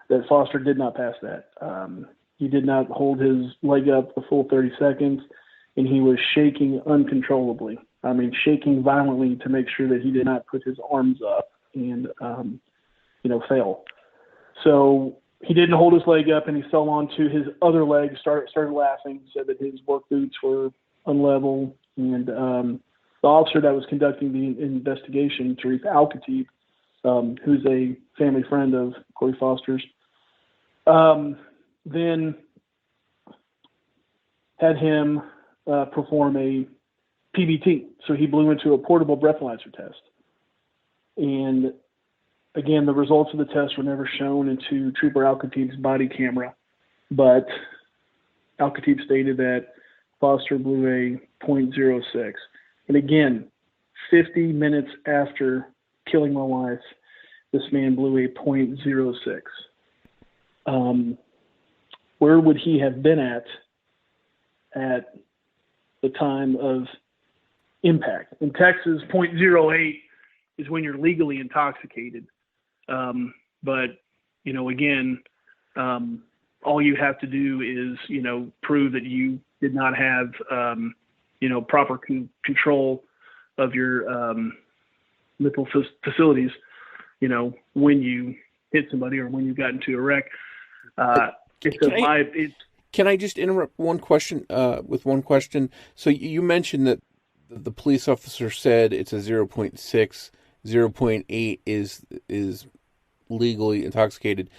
that Foster did not pass that. He did not hold his leg up the full 30 seconds, and he was shaking uncontrollably. I mean, shaking violently to make sure that he did not put his arms up and, fail. So he didn't hold his leg up, and he fell onto his other leg, started laughing, said that his work boots were unlevel, and the officer that was conducting the investigation, Sharif Al-Khatib, who's a family friend of Corey Foster's, then had him perform a PBT. So he blew into a portable breathalyzer test. And again, the results of the test were never shown into Trooper Al-Khatib's body camera, but Al-Khatib stated that Foster blew a .06. And again, 50 minutes after killing my wife, this man blew a .06. Where would he have been at the time of impact? In Texas, .08 is when you're legally intoxicated. But, again, all you have to do is, prove that you did not have, proper control of your mental facilities, when you hit somebody or when you got into a wreck. Can I just interrupt one question with one question? So you mentioned that the police officer said it's a 0.6, 0.8 is legally intoxicated.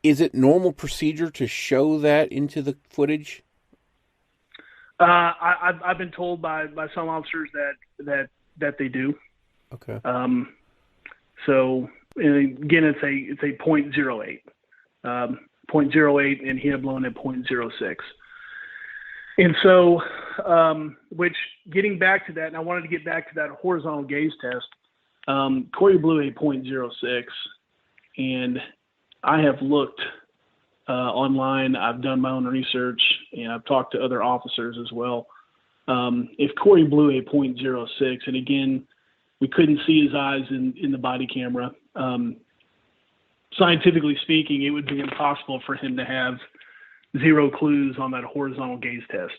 Is it normal procedure to show that into the footage? I've been told by some officers that they do. Okay. So again, it's a .08. 0.08, and he had blown at .06. And so, which getting back to that, and I wanted to get back to that horizontal gaze test. Corey blew a .06, and I have looked online. I've done my own research, and I've talked to other officers as well. If Corey blew a .06, and again, we couldn't see his eyes in the body camera. Scientifically speaking, it would be impossible for him to have 0 clues on that horizontal gaze test.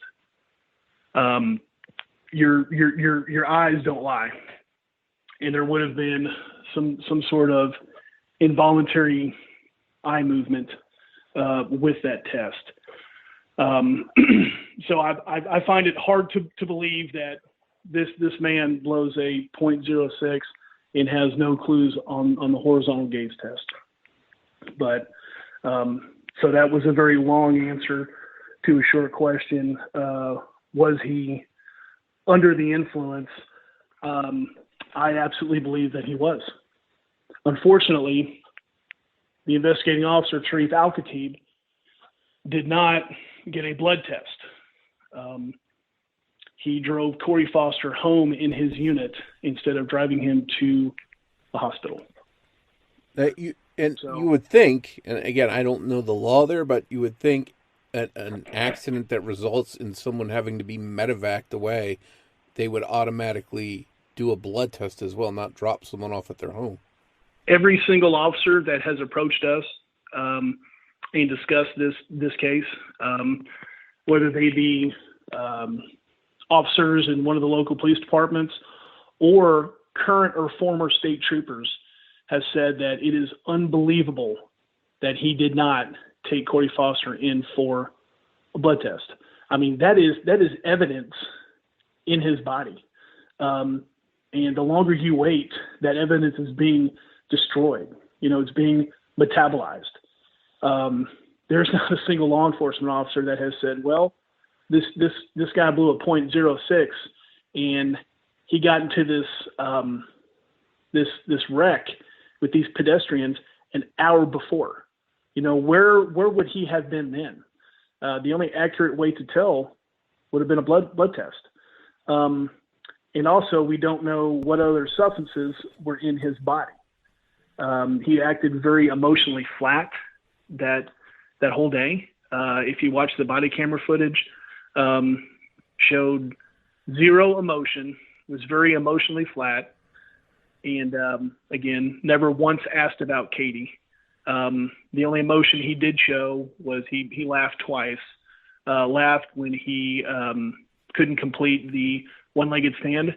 Your eyes don't lie, and there would have been some sort of involuntary eye movement with that test. So I find it hard to believe that this man blows a .06 and has no clues on the horizontal gaze test. But so that was a very long answer to a short question. Was he under the influence, I absolutely believe that he was. Unfortunately, the investigating officer, Sharif Al-Khatib, did not get a blood test. He drove Corey Foster home in his unit instead of driving him to the hospital. You would think, and again, I don't know the law there, but you would think that an accident that results in someone having to be medevaced away, they would automatically do a blood test as well, not drop someone off at their home. Every single officer that has approached us and discussed this case, whether they be officers in one of the local police departments or current or former state troopers, has said that it is unbelievable that he did not take Corey Foster in for a blood test. I mean, that is evidence in his body. And the longer you wait, that evidence is being destroyed. It's being metabolized. There's not a single law enforcement officer that has said, well, this guy blew a .06 and he got into this wreck with these pedestrians an hour before. Where would he have been then? The only accurate way to tell would have been a blood test. And also, we don't know what other substances were in his body. He acted very emotionally flat that whole day. If you watch the body camera footage, showed zero emotion, was very emotionally flat, and again, never once asked about Katie. The only emotion he did show was he laughed twice. Laughed when he couldn't complete the one-legged stand,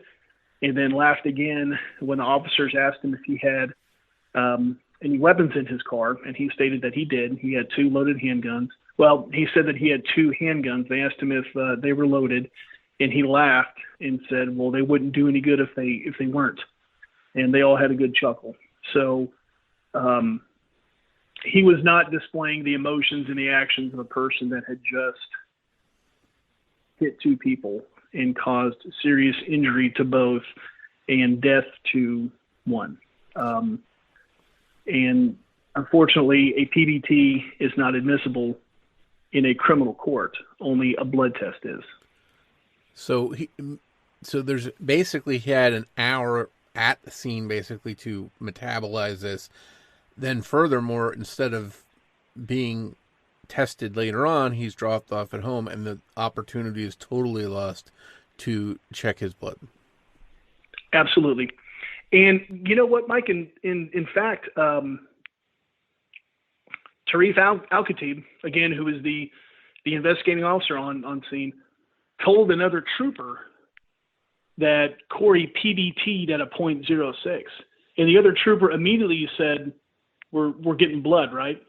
and then laughed again when the officers asked him if he had any weapons in his car, and he stated that he did. He had 2 loaded handguns. Well, he said that he had 2 handguns. They asked him if they were loaded, and he laughed and said, well, they wouldn't do any good if they weren't. And they all had a good chuckle. So he was not displaying the emotions and the actions of a person that had just hit 2 people and caused serious injury to both and death to one. And unfortunately, a PBT is not admissible in a criminal court. Only a blood test is. So there's basically he had an hour at the scene basically to metabolize this. Then furthermore, instead of being tested later on, he's dropped off at home and the opportunity is totally lost to check his blood. Absolutely. And you know what, Mike, in fact, Sharif Al-Khatib, again, who is the investigating officer on scene, told another trooper that Corey PBT'd at a .06. And the other trooper immediately said, we're getting blood, right?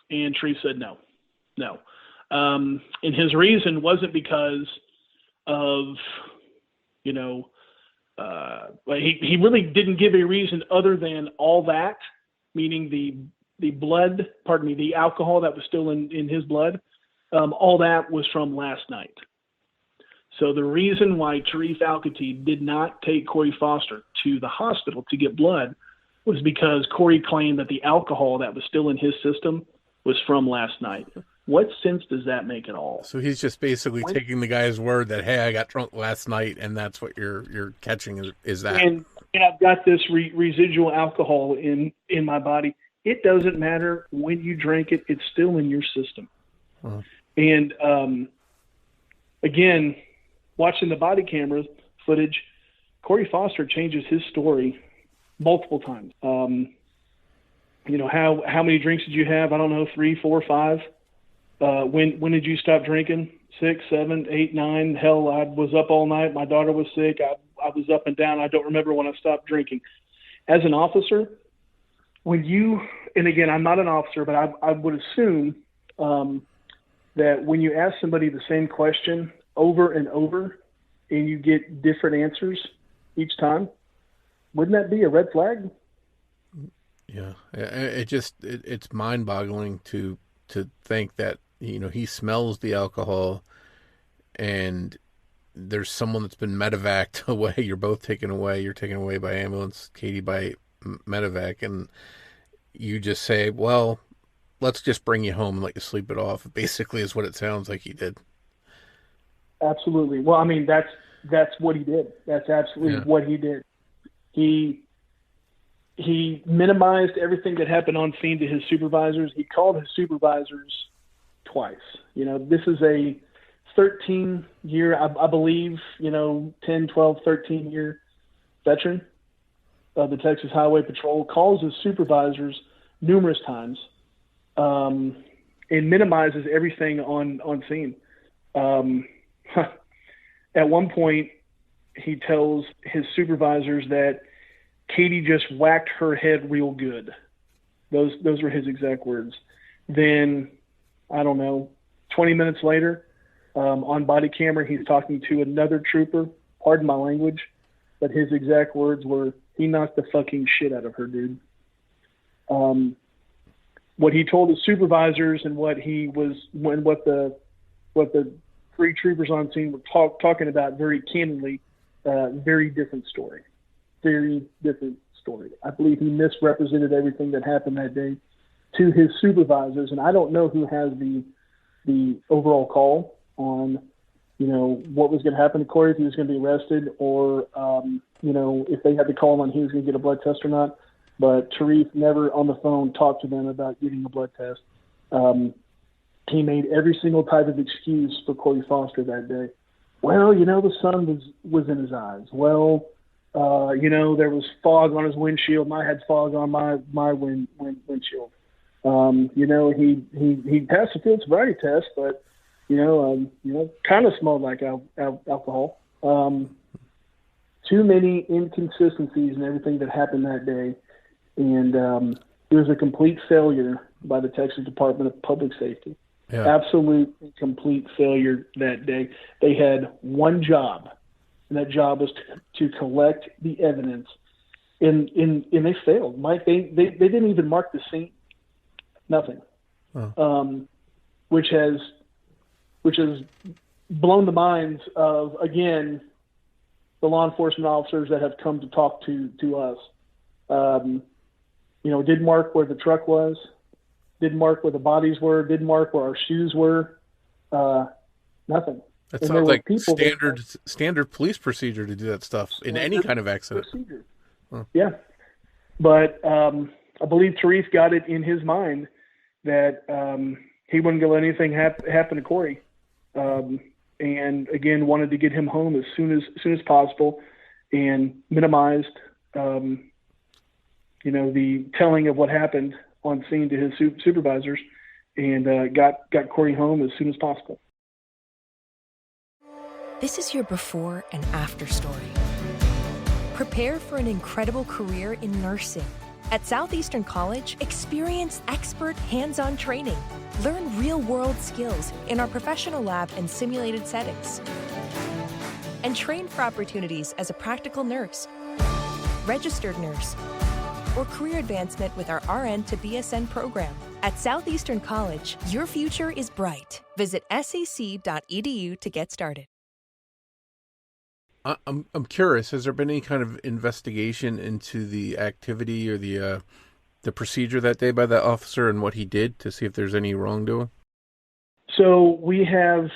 And Sharif said, no. And his reason wasn't because of, he really didn't give a reason other than all that, meaning the alcohol that was still in his blood. All that was from last night. So the reason why Sharif Al-Khatib did not take Corey Foster to the hospital to get blood was because Corey claimed that the alcohol that was still in his system was from last night. What sense does that make at all? So he's just basically taking the guy's word that, hey, I got drunk last night, and that's what you're catching is that. And I've got this residual alcohol in my body. It doesn't matter when you drink it; it's still in your system. Huh. And again, watching the body camera footage, Corey Foster changes his story multiple times. How many drinks did you have? I don't know, 3, 4, 5. When did you stop drinking? 6, 7, 8, 9. Hell, I was up all night. My daughter was sick. I was up and down. I don't remember when I stopped drinking. As an officer, and again, I'm not an officer, but I would assume that when you ask somebody the same question over and over and you get different answers each time, wouldn't that be a red flag? Yeah, it's mind-boggling to think that he smells the alcohol and there's someone that's been medevaced away. You're both taken away. You're taken away by ambulance, Katie by medevac, and you just say, well, let's just bring you home and let you sleep it off. Basically is what it sounds like he did. Absolutely. Well, I mean, that's what he did. That's absolutely what he did. He minimized everything that happened on scene to his supervisors. He called his supervisors twice. This is a 13-year, I believe, 10, 12, 13-year veteran of the Texas Highway Patrol, calls his supervisors numerous times, and minimizes everything on scene. At one point, he tells his supervisors that Katie just whacked her head real good. Those were his exact words. Then, I don't know, 20 minutes later, on body camera, he's talking to another trooper, pardon my language, but his exact words were, he knocked the fucking shit out of her, dude. What he told his supervisors and what the three troopers on scene were talking about very candidly, very different story. Very different story. I believe he misrepresented everything that happened that day to his supervisors, and I don't know who has the overall call on, what was going to happen to Corey, if he was going to be arrested, or, if they had to call him on he was going to get a blood test or not. But Tariq never on the phone talked to them about getting a blood test. He made every single type of excuse for Corey Foster that day. Well, the sun was in his eyes. Well, there was fog on his windshield, and I had fog on my windshield. He passed the field sobriety test, but kind of smelled like alcohol. Too many inconsistencies in everything that happened that day, and it was a complete failure by the Texas Department of Public Safety. Yeah. Absolute and complete failure that day. They had one job, and that job was to collect the evidence, and they failed. Mike, they didn't even mark the scene. Nothing. Oh. Which has blown the minds of, again, the law enforcement officers that have come to talk to us. Didn't mark where the truck was, didn't mark where the bodies were, didn't mark where our shoes were, nothing. That sounds like standard police procedure to do that stuff in any kind of accident. Procedure. Huh. Yeah. But I believe Tariq got it in his mind that he wasn't going to let anything happen to Corey. And again, wanted to get him home as soon as possible, and minimized, the telling of what happened on scene to his supervisors, and got Corey home as soon as possible. This is your before and after story. Prepare for an incredible career in nursing. At Southeastern College, experience expert hands-on training. Learn real-world skills in our professional lab and simulated settings. And train for opportunities as a practical nurse, registered nurse, or career advancement with our RN to BSN program. At Southeastern College, your future is bright. Visit sec.edu to get started. I'm curious, has there been any kind of investigation into the activity or the procedure that day by that officer and what he did to see if there's any wrongdoing? So we have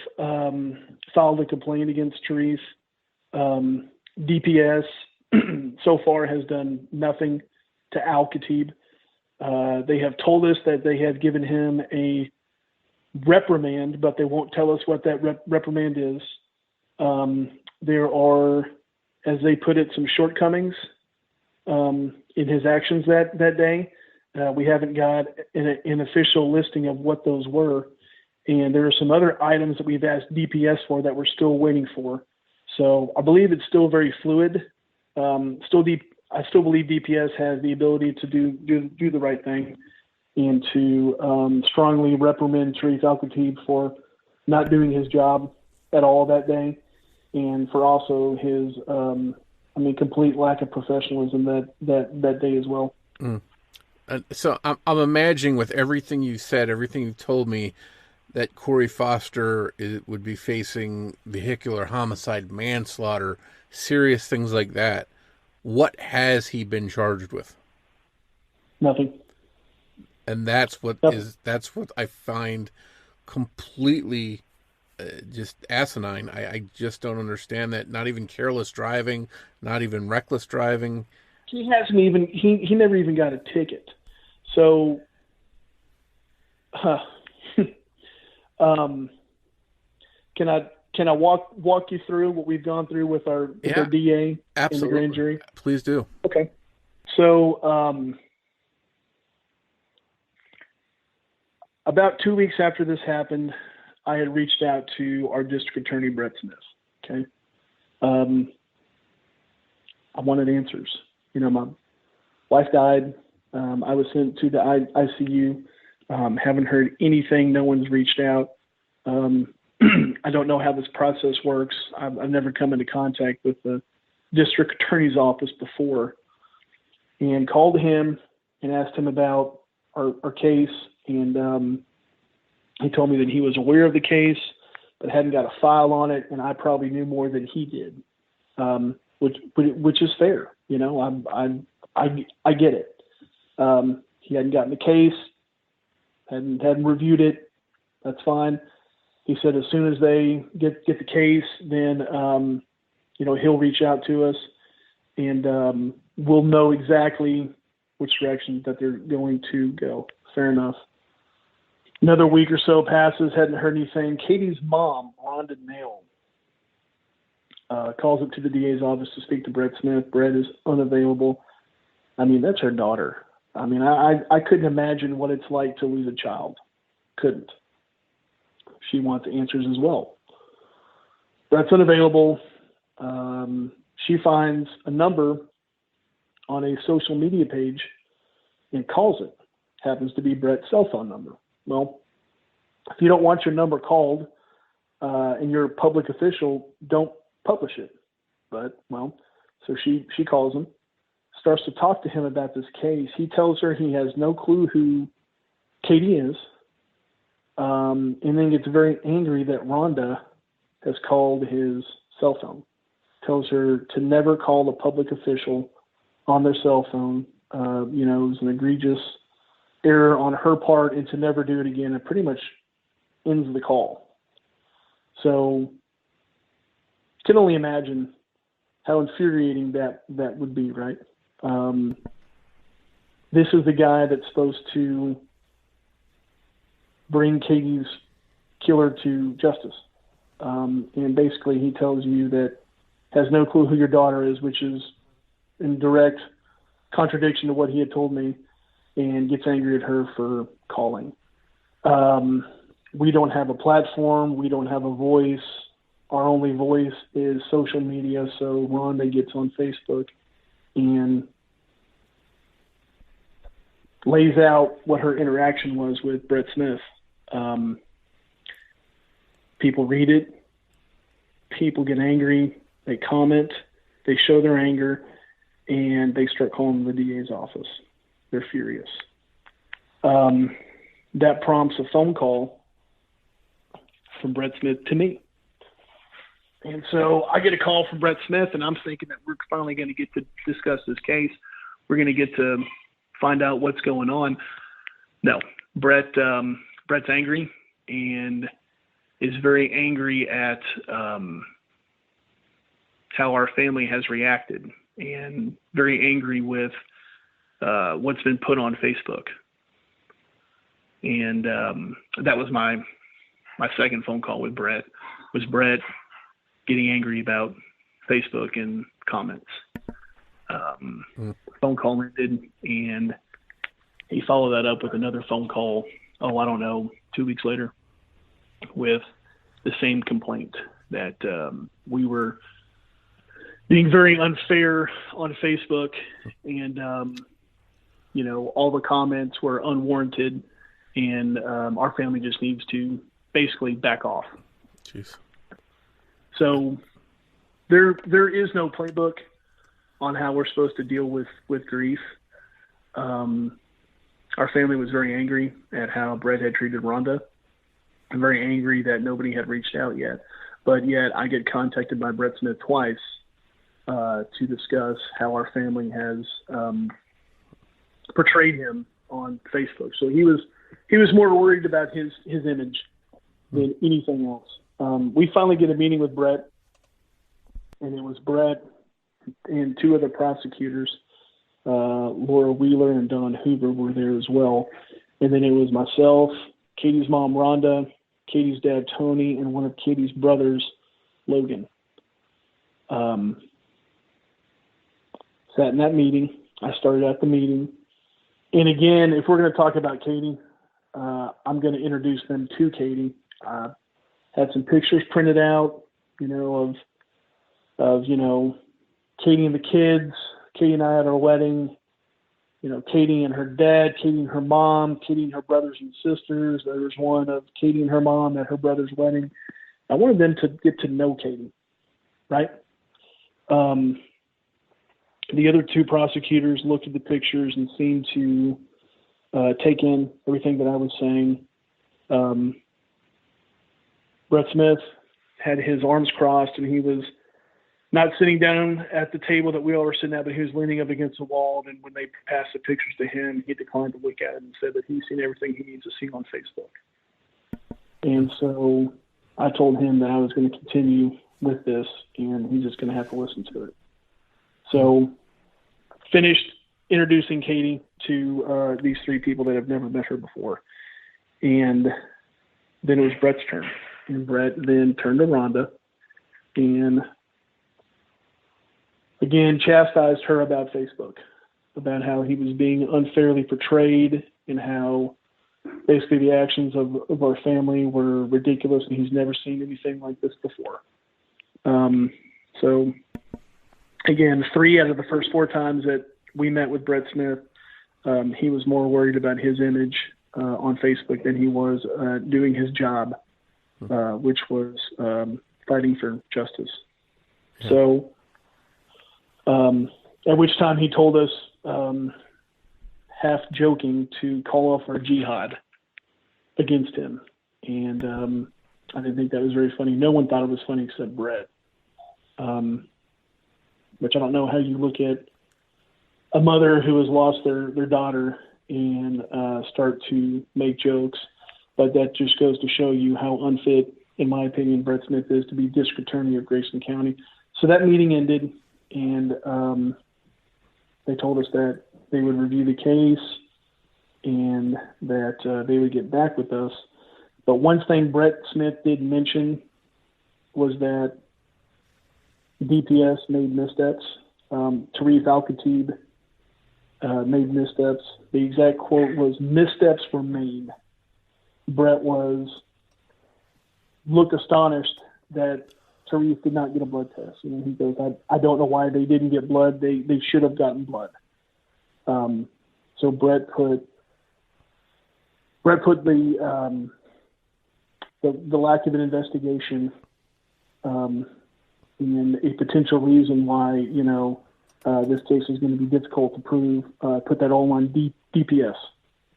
filed a complaint against Therese. DPS so far has done nothing to Al-Khatib. They have told us that they have given him a reprimand, but they won't tell us what that reprimand is. There are, as they put it, some shortcomings in his actions that day. We haven't got an official listing of what those were. And there are some other items that we've asked DPS for that we're still waiting for. So I believe it's still very fluid. I still believe DPS has the ability to do the right thing and to strongly reprimand Tariq Al-Khatib for not doing his job at all that day, and for also his complete lack of professionalism that day as well. So I'm imagining, with everything you said, everything you've told me, that Corey Foster would be facing vehicular homicide, manslaughter, serious things like that. What has he been charged with? Nothing. And that's what I find completely just asinine. I just don't understand that. Not even careless driving, not even reckless driving. He never even got a ticket. So, can I walk you through what we've gone through with our DA in the grand jury? Please do. Okay. So, about 2 weeks after this happened, I had reached out to our district attorney, Brett Smith. Okay. I wanted answers. My wife died. I was sent to the ICU. Haven't heard anything. No one's reached out. I don't know how this process works. I've never come into contact with the district attorney's office before, and called him and asked him about our case. And he told me that he was aware of the case, but hadn't got a file on it, and I probably knew more than he did, which is fair. I get it. He hadn't gotten the case, hadn't reviewed it. That's fine. He said as soon as they get the case, then he'll reach out to us, and we'll know exactly which direction that they're going to go. Fair enough. Another week or so passes, hadn't heard anything. Katie's mom, Rhonda Nail, calls up to the DA's office to speak to Brett Smith. Brett is unavailable. I mean, that's her daughter. I mean, I couldn't imagine what it's like to lose a child. Couldn't. She wants answers as well. Brett's unavailable. She finds a number on a social media page and calls it. Happens to be Brett's cell phone number. Well, if you don't want your number called and you're a public official, don't publish it. But, so she calls him, starts to talk to him about this case. He tells her he has no clue who Katie is, and then gets very angry that Rhonda has called his cell phone. Tells her to never call a public official on their cell phone. It was an egregious error on her part, and to never do it again. It pretty much ends the call. So, can only imagine how infuriating that would be, right? This is the guy that's supposed to bring Katie's killer to justice. And basically he tells you that has no clue who your daughter is, which is in direct contradiction to what he had told me, and gets angry at her for calling. We don't have a platform. We don't have a voice. Our only voice is social media. So Rhonda gets on Facebook and lays out what her interaction was with Brett Smith. People read it. People get angry. They comment. They show their anger, and they start calling the DA's office. They're furious. That prompts a phone call from Brett Smith to me. And so I get a call from Brett Smith, and I'm thinking that we're finally going to get to discuss this case. We're going to get to find out what's going on. No, Brett's angry and is very angry at how our family has reacted, and very angry with what's been put on Facebook. And that was my second phone call with Brett, was Brett getting angry about Facebook and comments. Phone call ended, and he followed that up with another phone call, 2 weeks later, with the same complaint that we were being very unfair on Facebook, and all the comments were unwarranted, and our family just needs to basically back off. Jeez. So there is no playbook on how we're supposed to deal with grief. Our family was very angry at how Brett had treated Rhonda, I'm very angry that nobody had reached out yet. But yet I get contacted by Brett Smith twice to discuss how our family has portrayed him on Facebook. So he was more worried about his image than anything else. We finally get a meeting with Brett, and it was Brett and two other prosecutors, Laura Wheeler and Don Hoover were there as well. And then it was myself, Katie's mom, Rhonda, Katie's dad, Tony, and one of Katie's brothers, Logan. Sat in that meeting. I started at the meeting. And again, if we're going to talk about Katie, I'm going to introduce them to Katie. Had some pictures printed out, of Katie and the kids, Katie and I at our wedding, Katie and her dad, Katie and her mom, Katie and her brothers and sisters. There was one of Katie and her mom at her brother's wedding. I wanted them to get to know Katie, right? The other two prosecutors looked at the pictures and seemed to take in everything that I was saying. Brett Smith had his arms crossed, and he was not sitting down at the table that we all were sitting at, but he was leaning up against the wall. And when they passed the pictures to him, he declined to look at it and said that he's seen everything he needs to see on Facebook. And so I told him that I was going to continue with this, and he's just going to have to listen to it. So finished introducing Katie to these three people that have never met her before. And then it was Brett's turn. And Brett then turned to Rhonda and again chastised her about Facebook, about how he was being unfairly portrayed and how basically the actions of our family were ridiculous and he's never seen anything like this before. So again, 3 out of the first 4 times that we met with Brett Smith, he was more worried about his image on Facebook than he was doing his job, which was fighting for justice. Yeah. So at which time he told us, half joking, to call off our jihad against him. And I didn't think that was very funny. No one thought it was funny except Brett. Which I don't know how you look at a mother who has lost their daughter and start to make jokes, but that just goes to show you how unfit, in my opinion, Brett Smith is to be district attorney of Grayson County. So that meeting ended, and they told us that they would review the case and that they would get back with us. But one thing Brett Smith did mention was that DPS made missteps. Tarif Al-Khatib made missteps. The exact quote was, "Missteps were made." Brett looked astonished that Tarif did not get a blood test. He goes, I don't know why they didn't get blood. They should have gotten blood. So Brett put the lack of an investigation and a potential reason why, this case is going to be difficult to prove, put that all on DPS.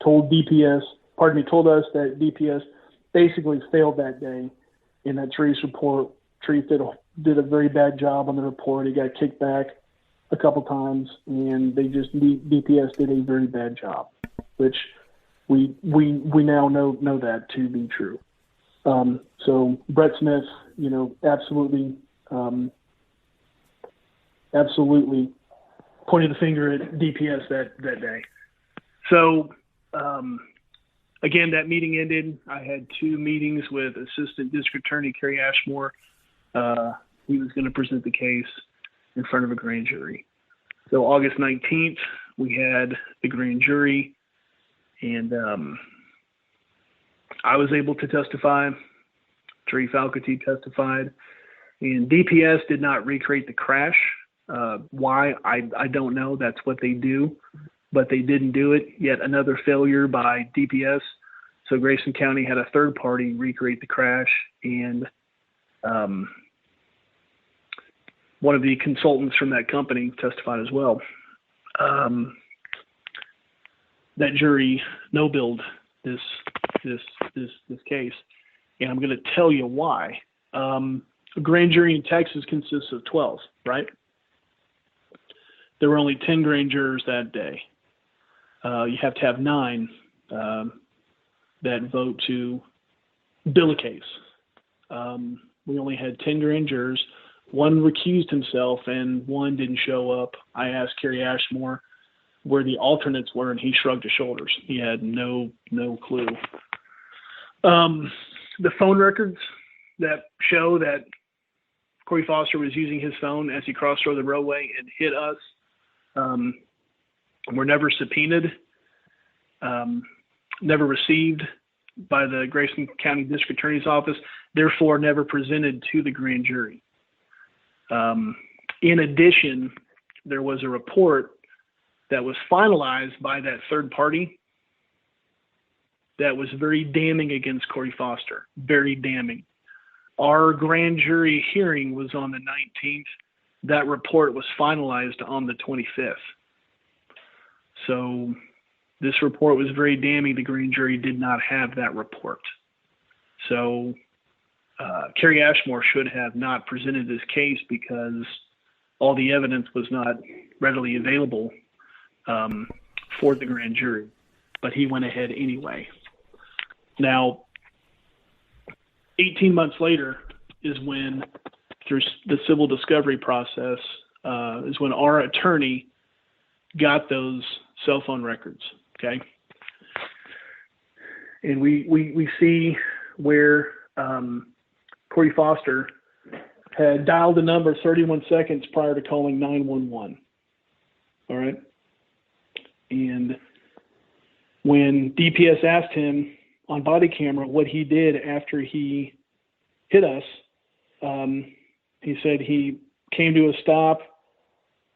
Told us that DPS basically failed that day in that Tarif's report. Tarif did a very bad job on the report. He got kicked back a couple times, and DPS did a very bad job, which we now know that to be true. So Brett Smith, absolutely pointed the finger at DPS that day. So, again, that meeting ended. I had 2 meetings with Assistant District Attorney Kerry Ashmore. He was going to present the case in front of a grand jury. So August 19th, we had the grand jury, and I was able to testify. Tarif Al-Khatib testified, and DPS did not recreate the crash. Why? I don't know. That's what they do, but they didn't do it. Yet another failure by DPS. So Grayson County had a third party recreate the crash, and one of the consultants from that company testified as well. That jury no-billed this case. and I'm going to tell you why. A grand jury in Texas consists of 12, right? There were only 10 grand jurors that day. You have to have 9 that vote to bill a case. We only had 10 grand jurors. 1 recused himself and 1 didn't show up. I asked Kerry Ashmore where the alternates were, and he shrugged his shoulders. He had no clue. The phone records that show that Corey Foster was using his phone as he crossed over the roadway and hit us were never subpoenaed, never received by the Grayson County District Attorney's Office, therefore never presented to the grand jury. In addition, there was a report that was finalized by that third party that was very damning against Corey Foster, very damning. Our grand jury hearing was on the 19th. That report was finalized on the 25th. So this report was very damning. The grand jury did not have that report. So Kerry Ashmore should have not presented this case because all the evidence was not readily available for the grand jury, but he went ahead anyway. Now, 18 months later is when, through the civil discovery process, is when our attorney got those cell phone records, okay? And we see where Corey Foster had dialed the number 31 seconds prior to calling 911, all right? And when DPS asked him on body camera what he did after he hit us, he said he came to a stop,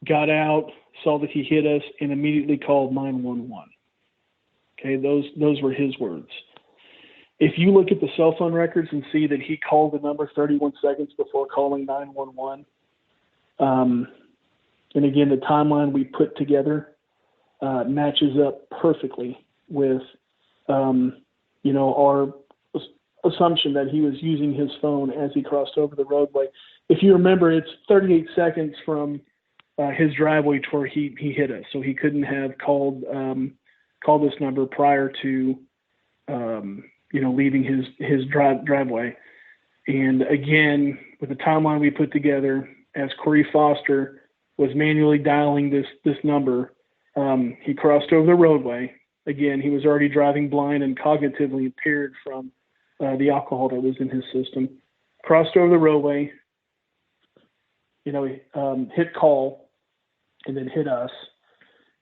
got out, saw that he hit us, and immediately called 911. Okay, those were his words. If you look at the cell phone records and see that he called the number 31 seconds before calling 911, and again, the timeline we put together matches up perfectly with, our assumption that he was using his phone as he crossed over the roadway. If you remember, it's 38 seconds from his driveway to where he hit us, so he couldn't have called this number prior to leaving his driveway. And again, with the timeline we put together, as Corey Foster was manually dialing this number, he crossed over the roadway. Again, he was already driving blind and cognitively impaired from the alcohol that was in his system. Crossed over the roadway, hit call, and then hit us.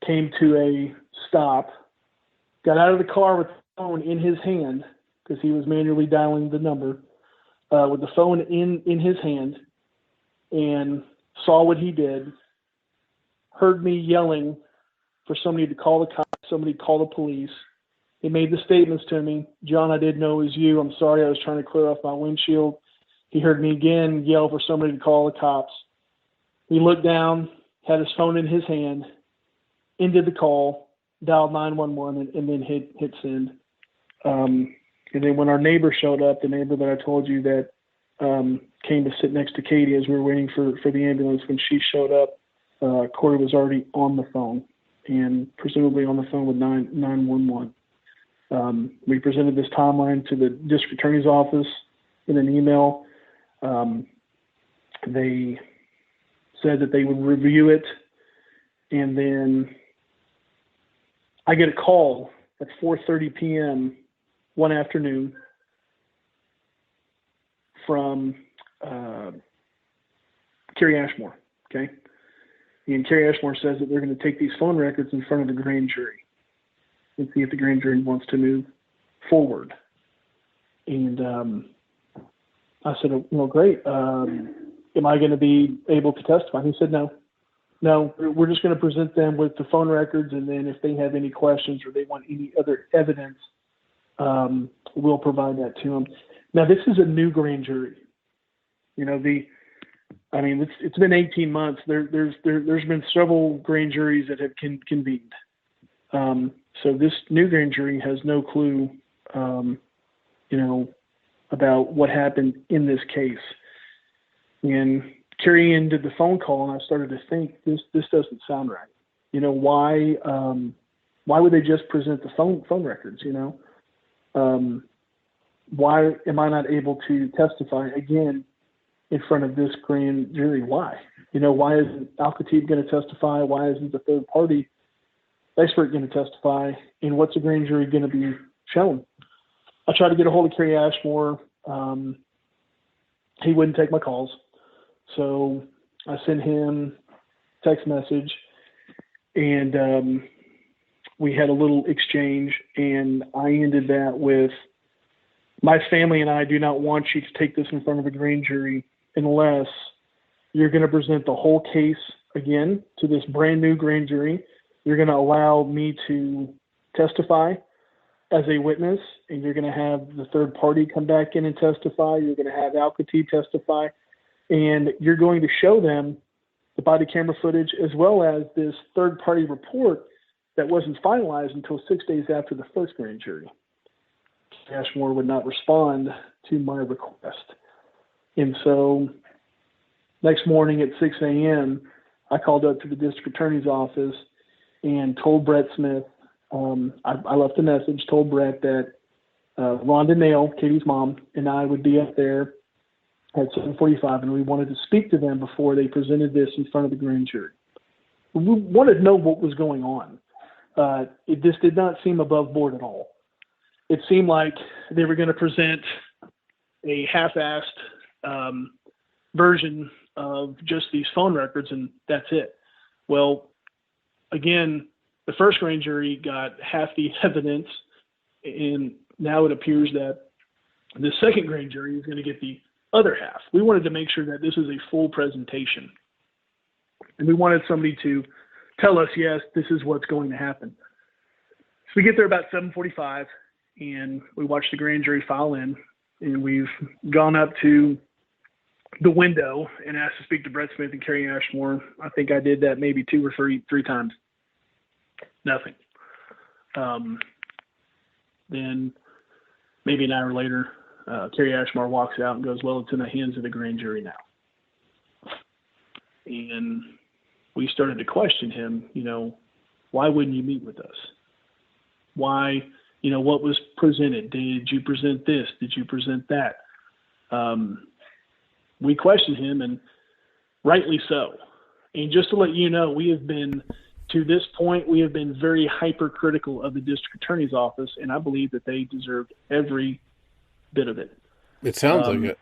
Came to a stop, got out of the car with the phone in his hand because he was manually dialing the number, with the phone in his hand, and saw what he did, heard me yelling for somebody to call the cops, somebody call the police. He made the statements to me, "John, I didn't know it was you. I'm sorry, I was trying to clear off my windshield." He heard me again yell for somebody to call the cops. He looked down, had his phone in his hand, ended the call, dialed 911, and then hit send. And then when our neighbor showed up, the neighbor that I told you that came to sit next to Katie as we were waiting for the ambulance, when she showed up, Corey was already on the phone and presumably on the phone with 911. We presented this timeline to the district attorney's office in an email. They said that they would review it, and then I get a call at 4:30 p.m. one afternoon from Kerry Ashmore, okay? And Kerry Ashmore says that they're going to take these phone records in front of the grand jury and see if the grand jury wants to move forward. And I said, well, great. Am I going to be able to testify? He said, no, we're just going to present them with the phone records, and then if they have any questions or they want any other evidence, we'll provide that to them. Now, this is a new grand jury. It's been 18 months. There's been several grand juries that have convened. So this new grand jury has no clue, about what happened in this case. And Carrie Ann did the phone call, and I started to think, this doesn't sound right. You know, why would they just present the phone records? You know, why am I not able to testify again in front of this grand jury? Why? You know, why isn't Al-Khatib going to testify? Why isn't the third party expert going to testify? And what's the grand jury going to be shown? I tried to get a hold of Kerry Ashmore. He wouldn't take my calls. So I sent him a text message, and we had a little exchange, and I ended that with, my family and I do not want you to take this in front of a grand jury unless you're going to present the whole case again to this brand new grand jury. You're going to allow me to testify as a witness, and you're going to have the third party come back in and testify. You're going to have Al-Khatib testify, and you're going to show them the body camera footage as well as this third party report that wasn't finalized until 6 days after the first grand jury. Ashmore would not respond to my request. And so next morning at 6 a.m., I called up to the district attorney's office and told Brett Smith, I left a message, told Brett that Rhonda Nail, Katie's mom, and I would be up there at 7:45, and we wanted to speak to them before they presented this in front of the grand jury. We wanted to know what was going on. This did not seem above board at all. It seemed like they were going to present a half-assed version of just these phone records, and that's it. Well, again, the first grand jury got half the evidence, and now it appears that the second grand jury is going to get the other half. We wanted to make sure that this is a full presentation, and we wanted somebody to tell us, yes, this is what's going to happen. So we get there about 7:45, and we watch the grand jury file in, and we've gone up to the window and asked to speak to Brett Smith and Kerry Ashmore. I think I did that maybe two or three times. Nothing. Then maybe an hour later, Kerry Ashmore walks out and goes, well, it's in the hands of the grand jury now. And we started to question him, you know, why wouldn't you meet with us? Why, you know, what was presented? Did you present this? Did you present that? We questioned him, and rightly so. And just to let you know, we have been, to this point, we have been very hypercritical of the district attorney's office, and I believe that they deserved every bit of it. It sounds like it.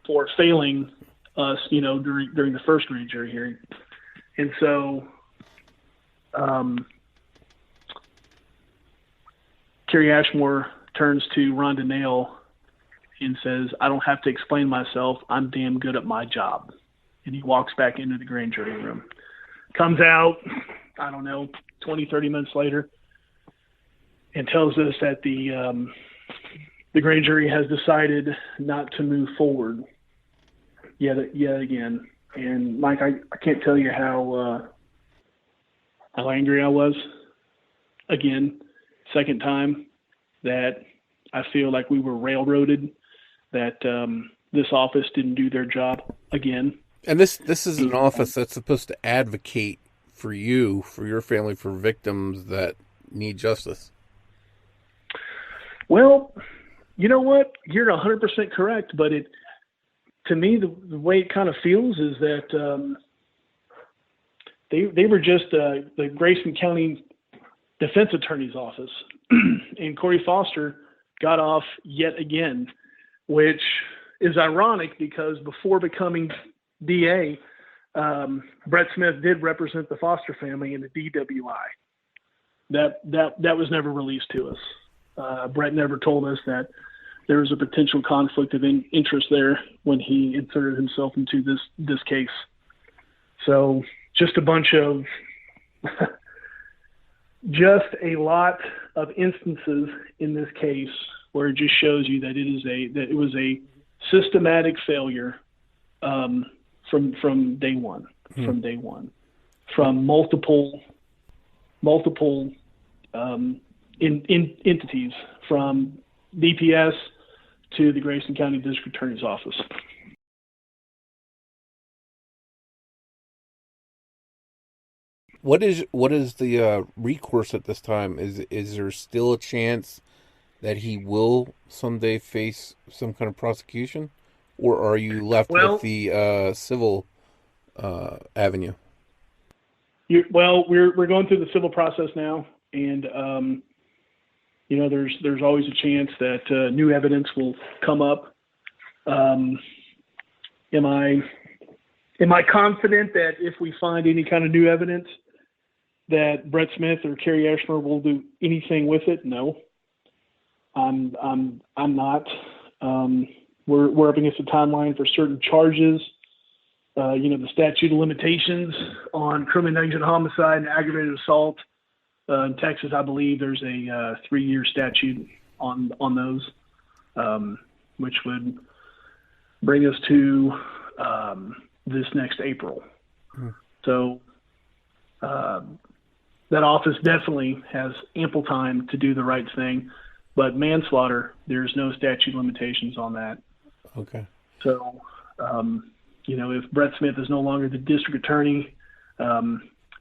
For failing us, you know, during the first grand jury hearing. And so, Kerry Ashmore turns to Rhonda Nail and says, I don't have to explain myself. I'm damn good at my job. And he walks back into the grand jury room. Comes out, I don't know, 20, 30 minutes later, and tells us that the grand jury has decided not to move forward yet again. And Mike, I can't tell you how angry I was. Again, second time that I feel like we were railroaded, that this office didn't do their job again. And this is an office that's supposed to advocate for you, for your family, for victims that need justice. Well, you know what? You're 100% correct, but to me, the way it kind of feels is that they were just the Grayson County Defense Attorney's Office, and Corey Foster got off yet again, which is ironic because before becoming DA, Brett Smith did represent the Foster family in the DWI. That was never released to us. Brett never told us that there was a potential conflict of interest there when he inserted himself into this case. So just a bunch of, just a lot of instances in this case where it just shows you that it was a systematic failure from day one, from multiple entities, from DPS to the Grayson County District Attorney's Office. What is the recourse at this time? Is there still a chance that he will someday face some kind of prosecution, or are you left with the civil avenue? We're going through the civil process now, and there's always a chance that new evidence will come up. Am I confident that if we find any kind of new evidence that Brett Smith or Carrie Ashmer will do anything with it? No, I'm not. We're up against a timeline for certain charges. The statute of limitations on criminal negligent homicide and aggravated assault. In Texas, I believe there's a 3-year statute on those, which would bring us to this next April. So that office definitely has ample time to do the right thing, but manslaughter, there's no statute of limitations on that. Okay. So, if Brett Smith is no longer the district attorney,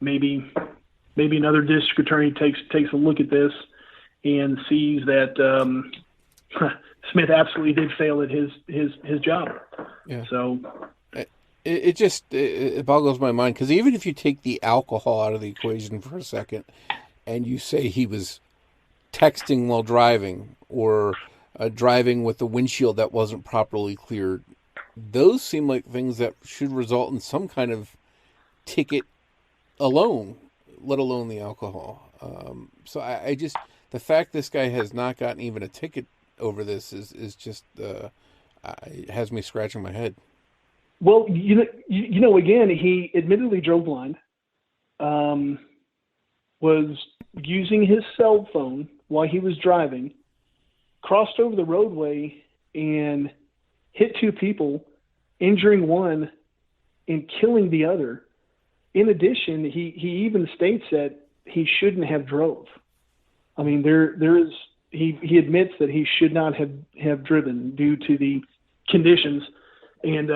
maybe another district attorney takes a look at this and sees that Smith absolutely did fail at his job. Yeah. So it boggles my mind, because even if you take the alcohol out of the equation for a second, and you say he was texting while driving, or driving with the windshield that wasn't properly cleared, those seem like things that should result in some kind of ticket alone, let alone the alcohol. So I just, the fact this guy has not gotten even a ticket over this is just it has me scratching my head. Well, again, he admittedly drove blind, was using his cell phone while he was driving, crossed over the roadway and hit 2 people, injuring one and killing the other. In addition, he even states that he shouldn't have drove. I mean, he admits that he should not have driven due to the conditions, and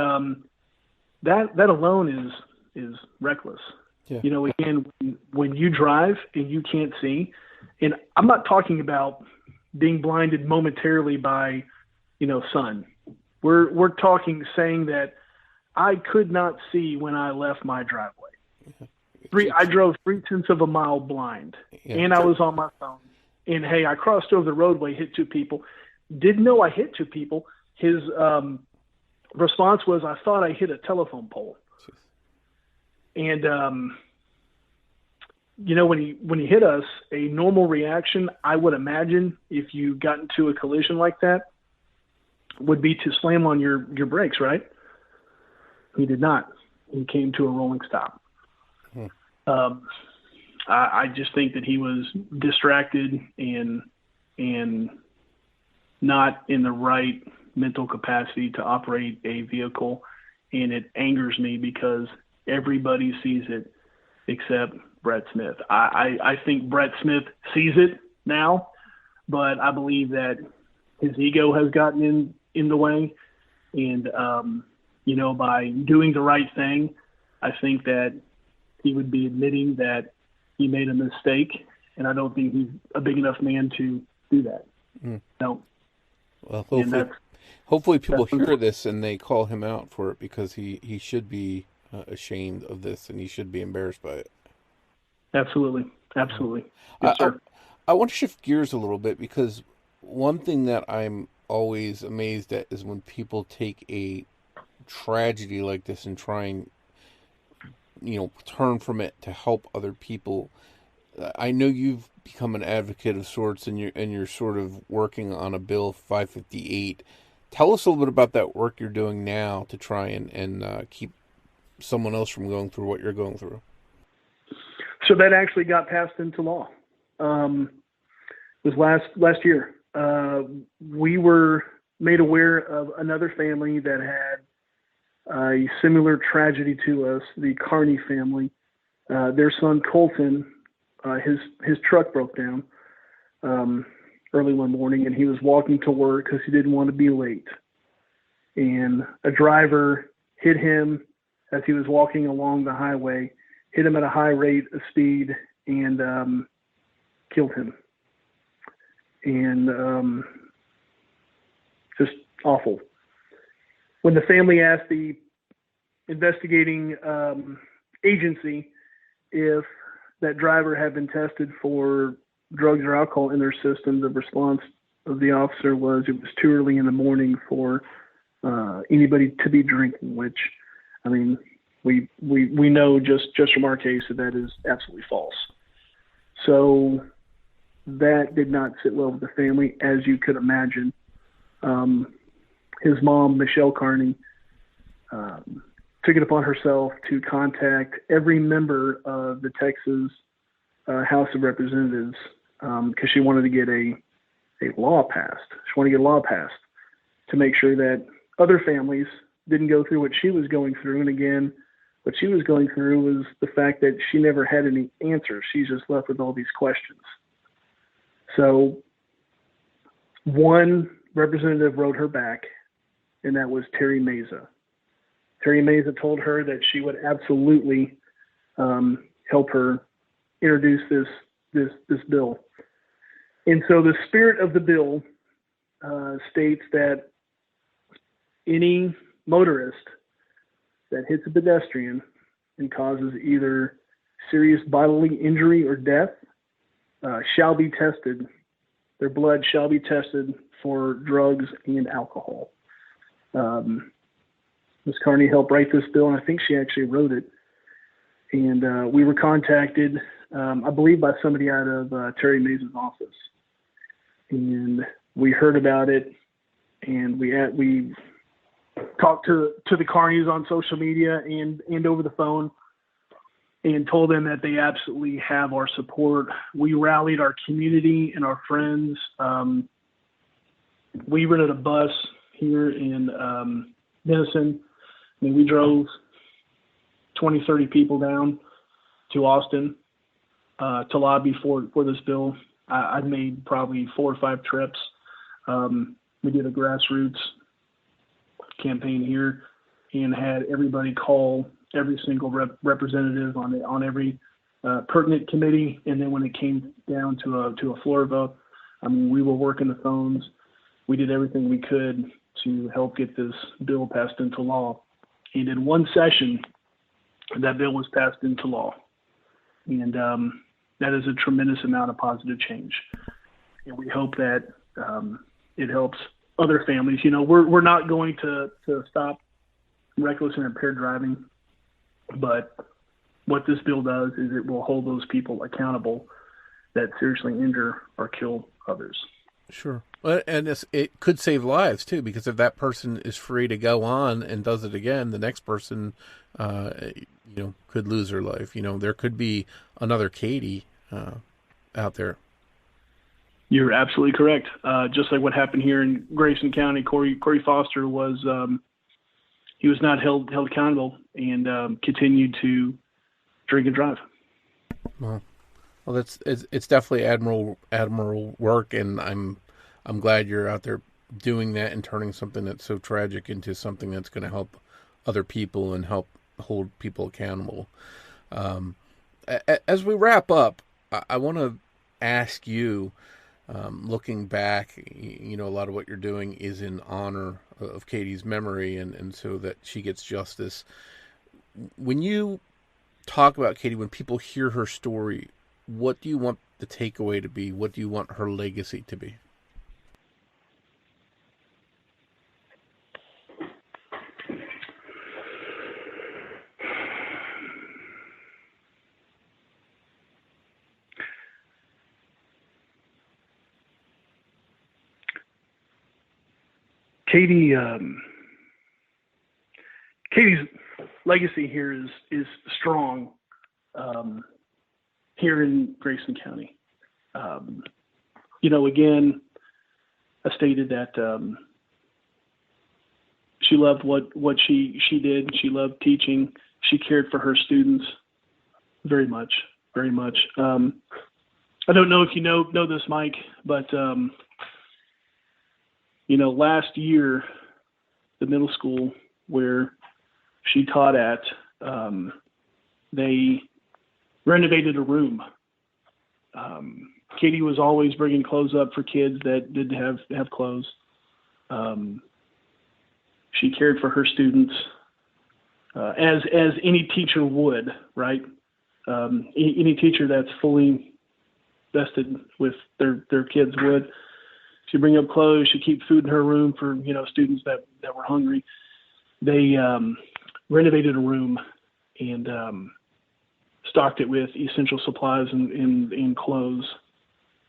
that alone is reckless. Yeah. Again, when you drive and you can't see, and I'm not talking about being blinded momentarily by, sun. We're talking saying that I could not see when I left my driveway. I drove 0.3 of a mile blind, and I was on my phone. And hey, I crossed over the roadway, hit 2 people. Didn't know I hit 2 people. His response was, "I thought I hit a telephone pole." And when he hit us, a normal reaction, I would imagine, if you got into a collision like that, would be to slam on your brakes, right? He did not. He came to a rolling stop. I just think that he was distracted and not in the right mental capacity to operate a vehicle, and it angers me because everybody sees it except Brett Smith. I think Brett Smith sees it now, but I believe that his ego has gotten in the way, and by doing the right thing, I think that he would be admitting that he made a mistake, and I don't think he's a big enough man to do that. No. Well, hopefully people hear this and they call him out for it, because he should be ashamed of this, and he should be embarrassed by it. Absolutely. Yes, sir. I want to shift gears a little bit, because one thing that I'm always amazed at is when people take a tragedy like this and try and turn from it to help other people. I know you've become an advocate of sorts, and you're sort of working on a bill 558. Tell us a little bit about that work you're doing now to try and keep someone else from going through what you're going through. So that actually got passed into law. It was last year. We were made aware of another family that had a similar tragedy to us, the Carney family. Their son Colton, his truck broke down. early one morning, and he was walking to work because he didn't want to be late. And a driver hit him as he was walking along the highway, hit him at a high rate of speed, and killed him. And just awful. When the family asked the investigating agency if that driver had been tested for drugs or alcohol in their system, the response of the officer was it was too early in the morning for anybody to be drinking, which, I mean, we know just from our case that is absolutely false. So that did not sit well with the family, as you could imagine. His mom, Michelle Carney, took it upon herself to contact every member of the Texas House of Representatives because she wanted to get a law passed. She wanted to get a law passed to make sure that other families didn't go through what she was going through. And again, what she was going through was the fact that she never had any answers. She's just left with all these questions. So one representative wrote her back, and that was Terry Meza. Terry Meza told her that she would absolutely help her introduce this bill. And so the spirit of the bill states that any motorist that hits a pedestrian and causes either serious bodily injury or death shall be tested. Their blood shall be tested for drugs and alcohol. Ms. Carney helped write this bill, and I think she actually wrote it. And we were contacted, I believe, by somebody out of Terry Maze's office. And we heard about it, and we talked to the Carneys on social media and over the phone, and told them that they absolutely have our support. We rallied our community and our friends. We rented a bus here in Denison. I mean, we drove 20, 30 people down to Austin to lobby for this bill. I made probably 4 or 5 trips. We did a grassroots campaign here and had everybody call every single representative on every pertinent committee. And then when it came down to a floor vote, I mean, we were working the phones. We did everything we could to help get this bill passed into law. And in one session, that bill was passed into law. And that is a tremendous amount of positive change. And we hope that it helps other families. You know, we're not going to stop reckless and impaired driving, but what this bill does is it will hold those people accountable that seriously injure or kill others. Sure. And it could save lives, too, because if that person is free to go on and does it again, the next person, could lose their life. You know, there could be another Katie out there. You're absolutely correct. Just like what happened here in Grayson County, Corey Foster was he was not held accountable and continued to drink and drive. Well, it's definitely admirable work, and I'm glad you're out there doing that and turning something that's so tragic into something that's going to help other people and help hold people accountable. As we wrap up, I want to ask you, looking back, a lot of what you're doing is in honor of Katie's memory and so that she gets justice. When you talk about Katie, when people hear her story, what do you want the takeaway to be? What do you want her legacy to be? Katie's legacy here is strong here in Grayson County. Again, I stated that she loved what she did. She loved teaching. She cared for her students very much, very much. I I don't know if you know this, Mike, but, last year, the middle school where she taught at, they renovated a room. Katie was always bringing clothes up for kids that didn't have clothes. She cared for her students as any teacher would, right? Any teacher that's fully vested with their kids would. She'd bring up clothes. She'd keep food in her room for students that were hungry. They renovated a room and stocked it with essential supplies and clothes,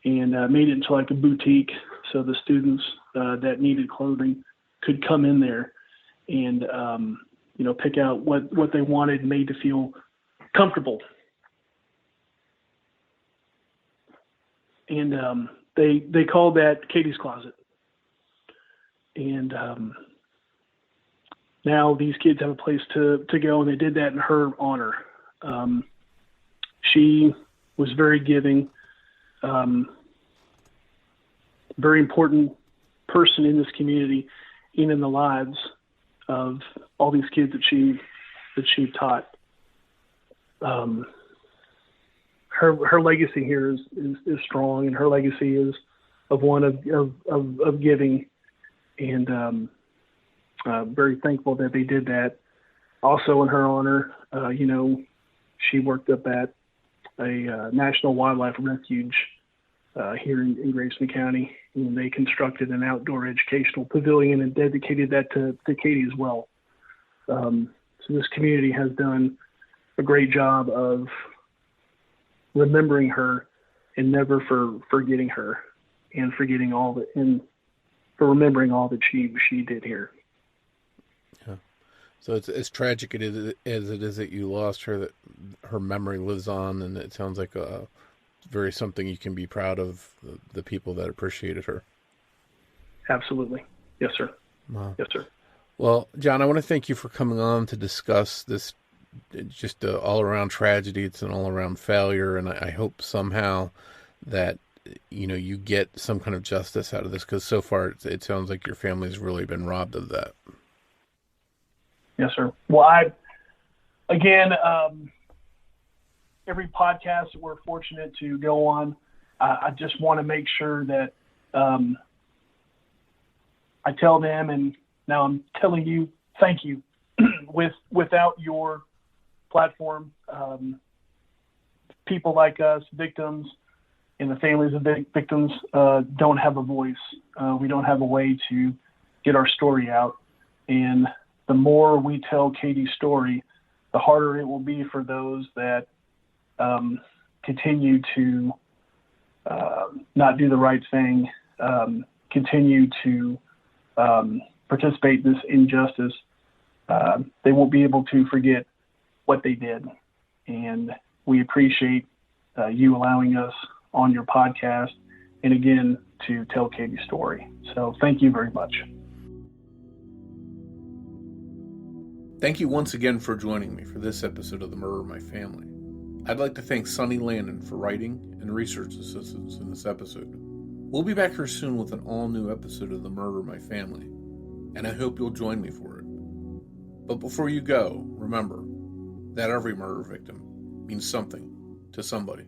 and made it into like a boutique so the students that needed clothing could come in there and pick out what they wanted, made to feel comfortable. And they called that Katie's Closet. And now these kids have a place to go, and they did that in her honor. She was very giving, very important person in this community and in the lives of all these kids that she taught. Her legacy here is strong, and her legacy is of one of giving, and very thankful that they did that. Also in her honor, she worked up at a National Wildlife Refuge here in Grayson County, and they constructed an outdoor educational pavilion and dedicated that to Katie as well. So this community has done a great job of remembering her and never forgetting her, and forgetting all that, and for remembering all that she did here. Yeah. So it's as tragic as it is that you lost her, that her memory lives on, and it sounds like very something you can be proud of, the people that appreciated her. Absolutely. Yes, sir. Wow. Yes, sir. Well, John, I want to thank you for coming on to discuss this, just an all-around tragedy. It's an all-around failure, and I hope somehow that you get some kind of justice out of this, because so far it sounds like your family's really been robbed of that. Yes, sir. Well, every podcast that we're fortunate to go on, I just want to make sure that I tell them, and now I'm telling you, thank you. Without your platform, people like us, victims, and the families of victims don't have a voice. We don't have a way to get our story out. And the more we tell Katie's story, the harder it will be for those that continue to not do the right thing, continue to participate in this injustice. They won't be able to forget what they did. And we appreciate you allowing us on your podcast, and again, to tell Katie's story. So thank you very much. Thank you once again for joining me for this episode of The Murder of My Family. I'd like to thank Sonny Landon for writing and research assistance in this episode. We'll be back here soon with an all-new episode of The Murder of My Family, and I hope you'll join me for it. But before you go, remember that every murder victim means something to somebody.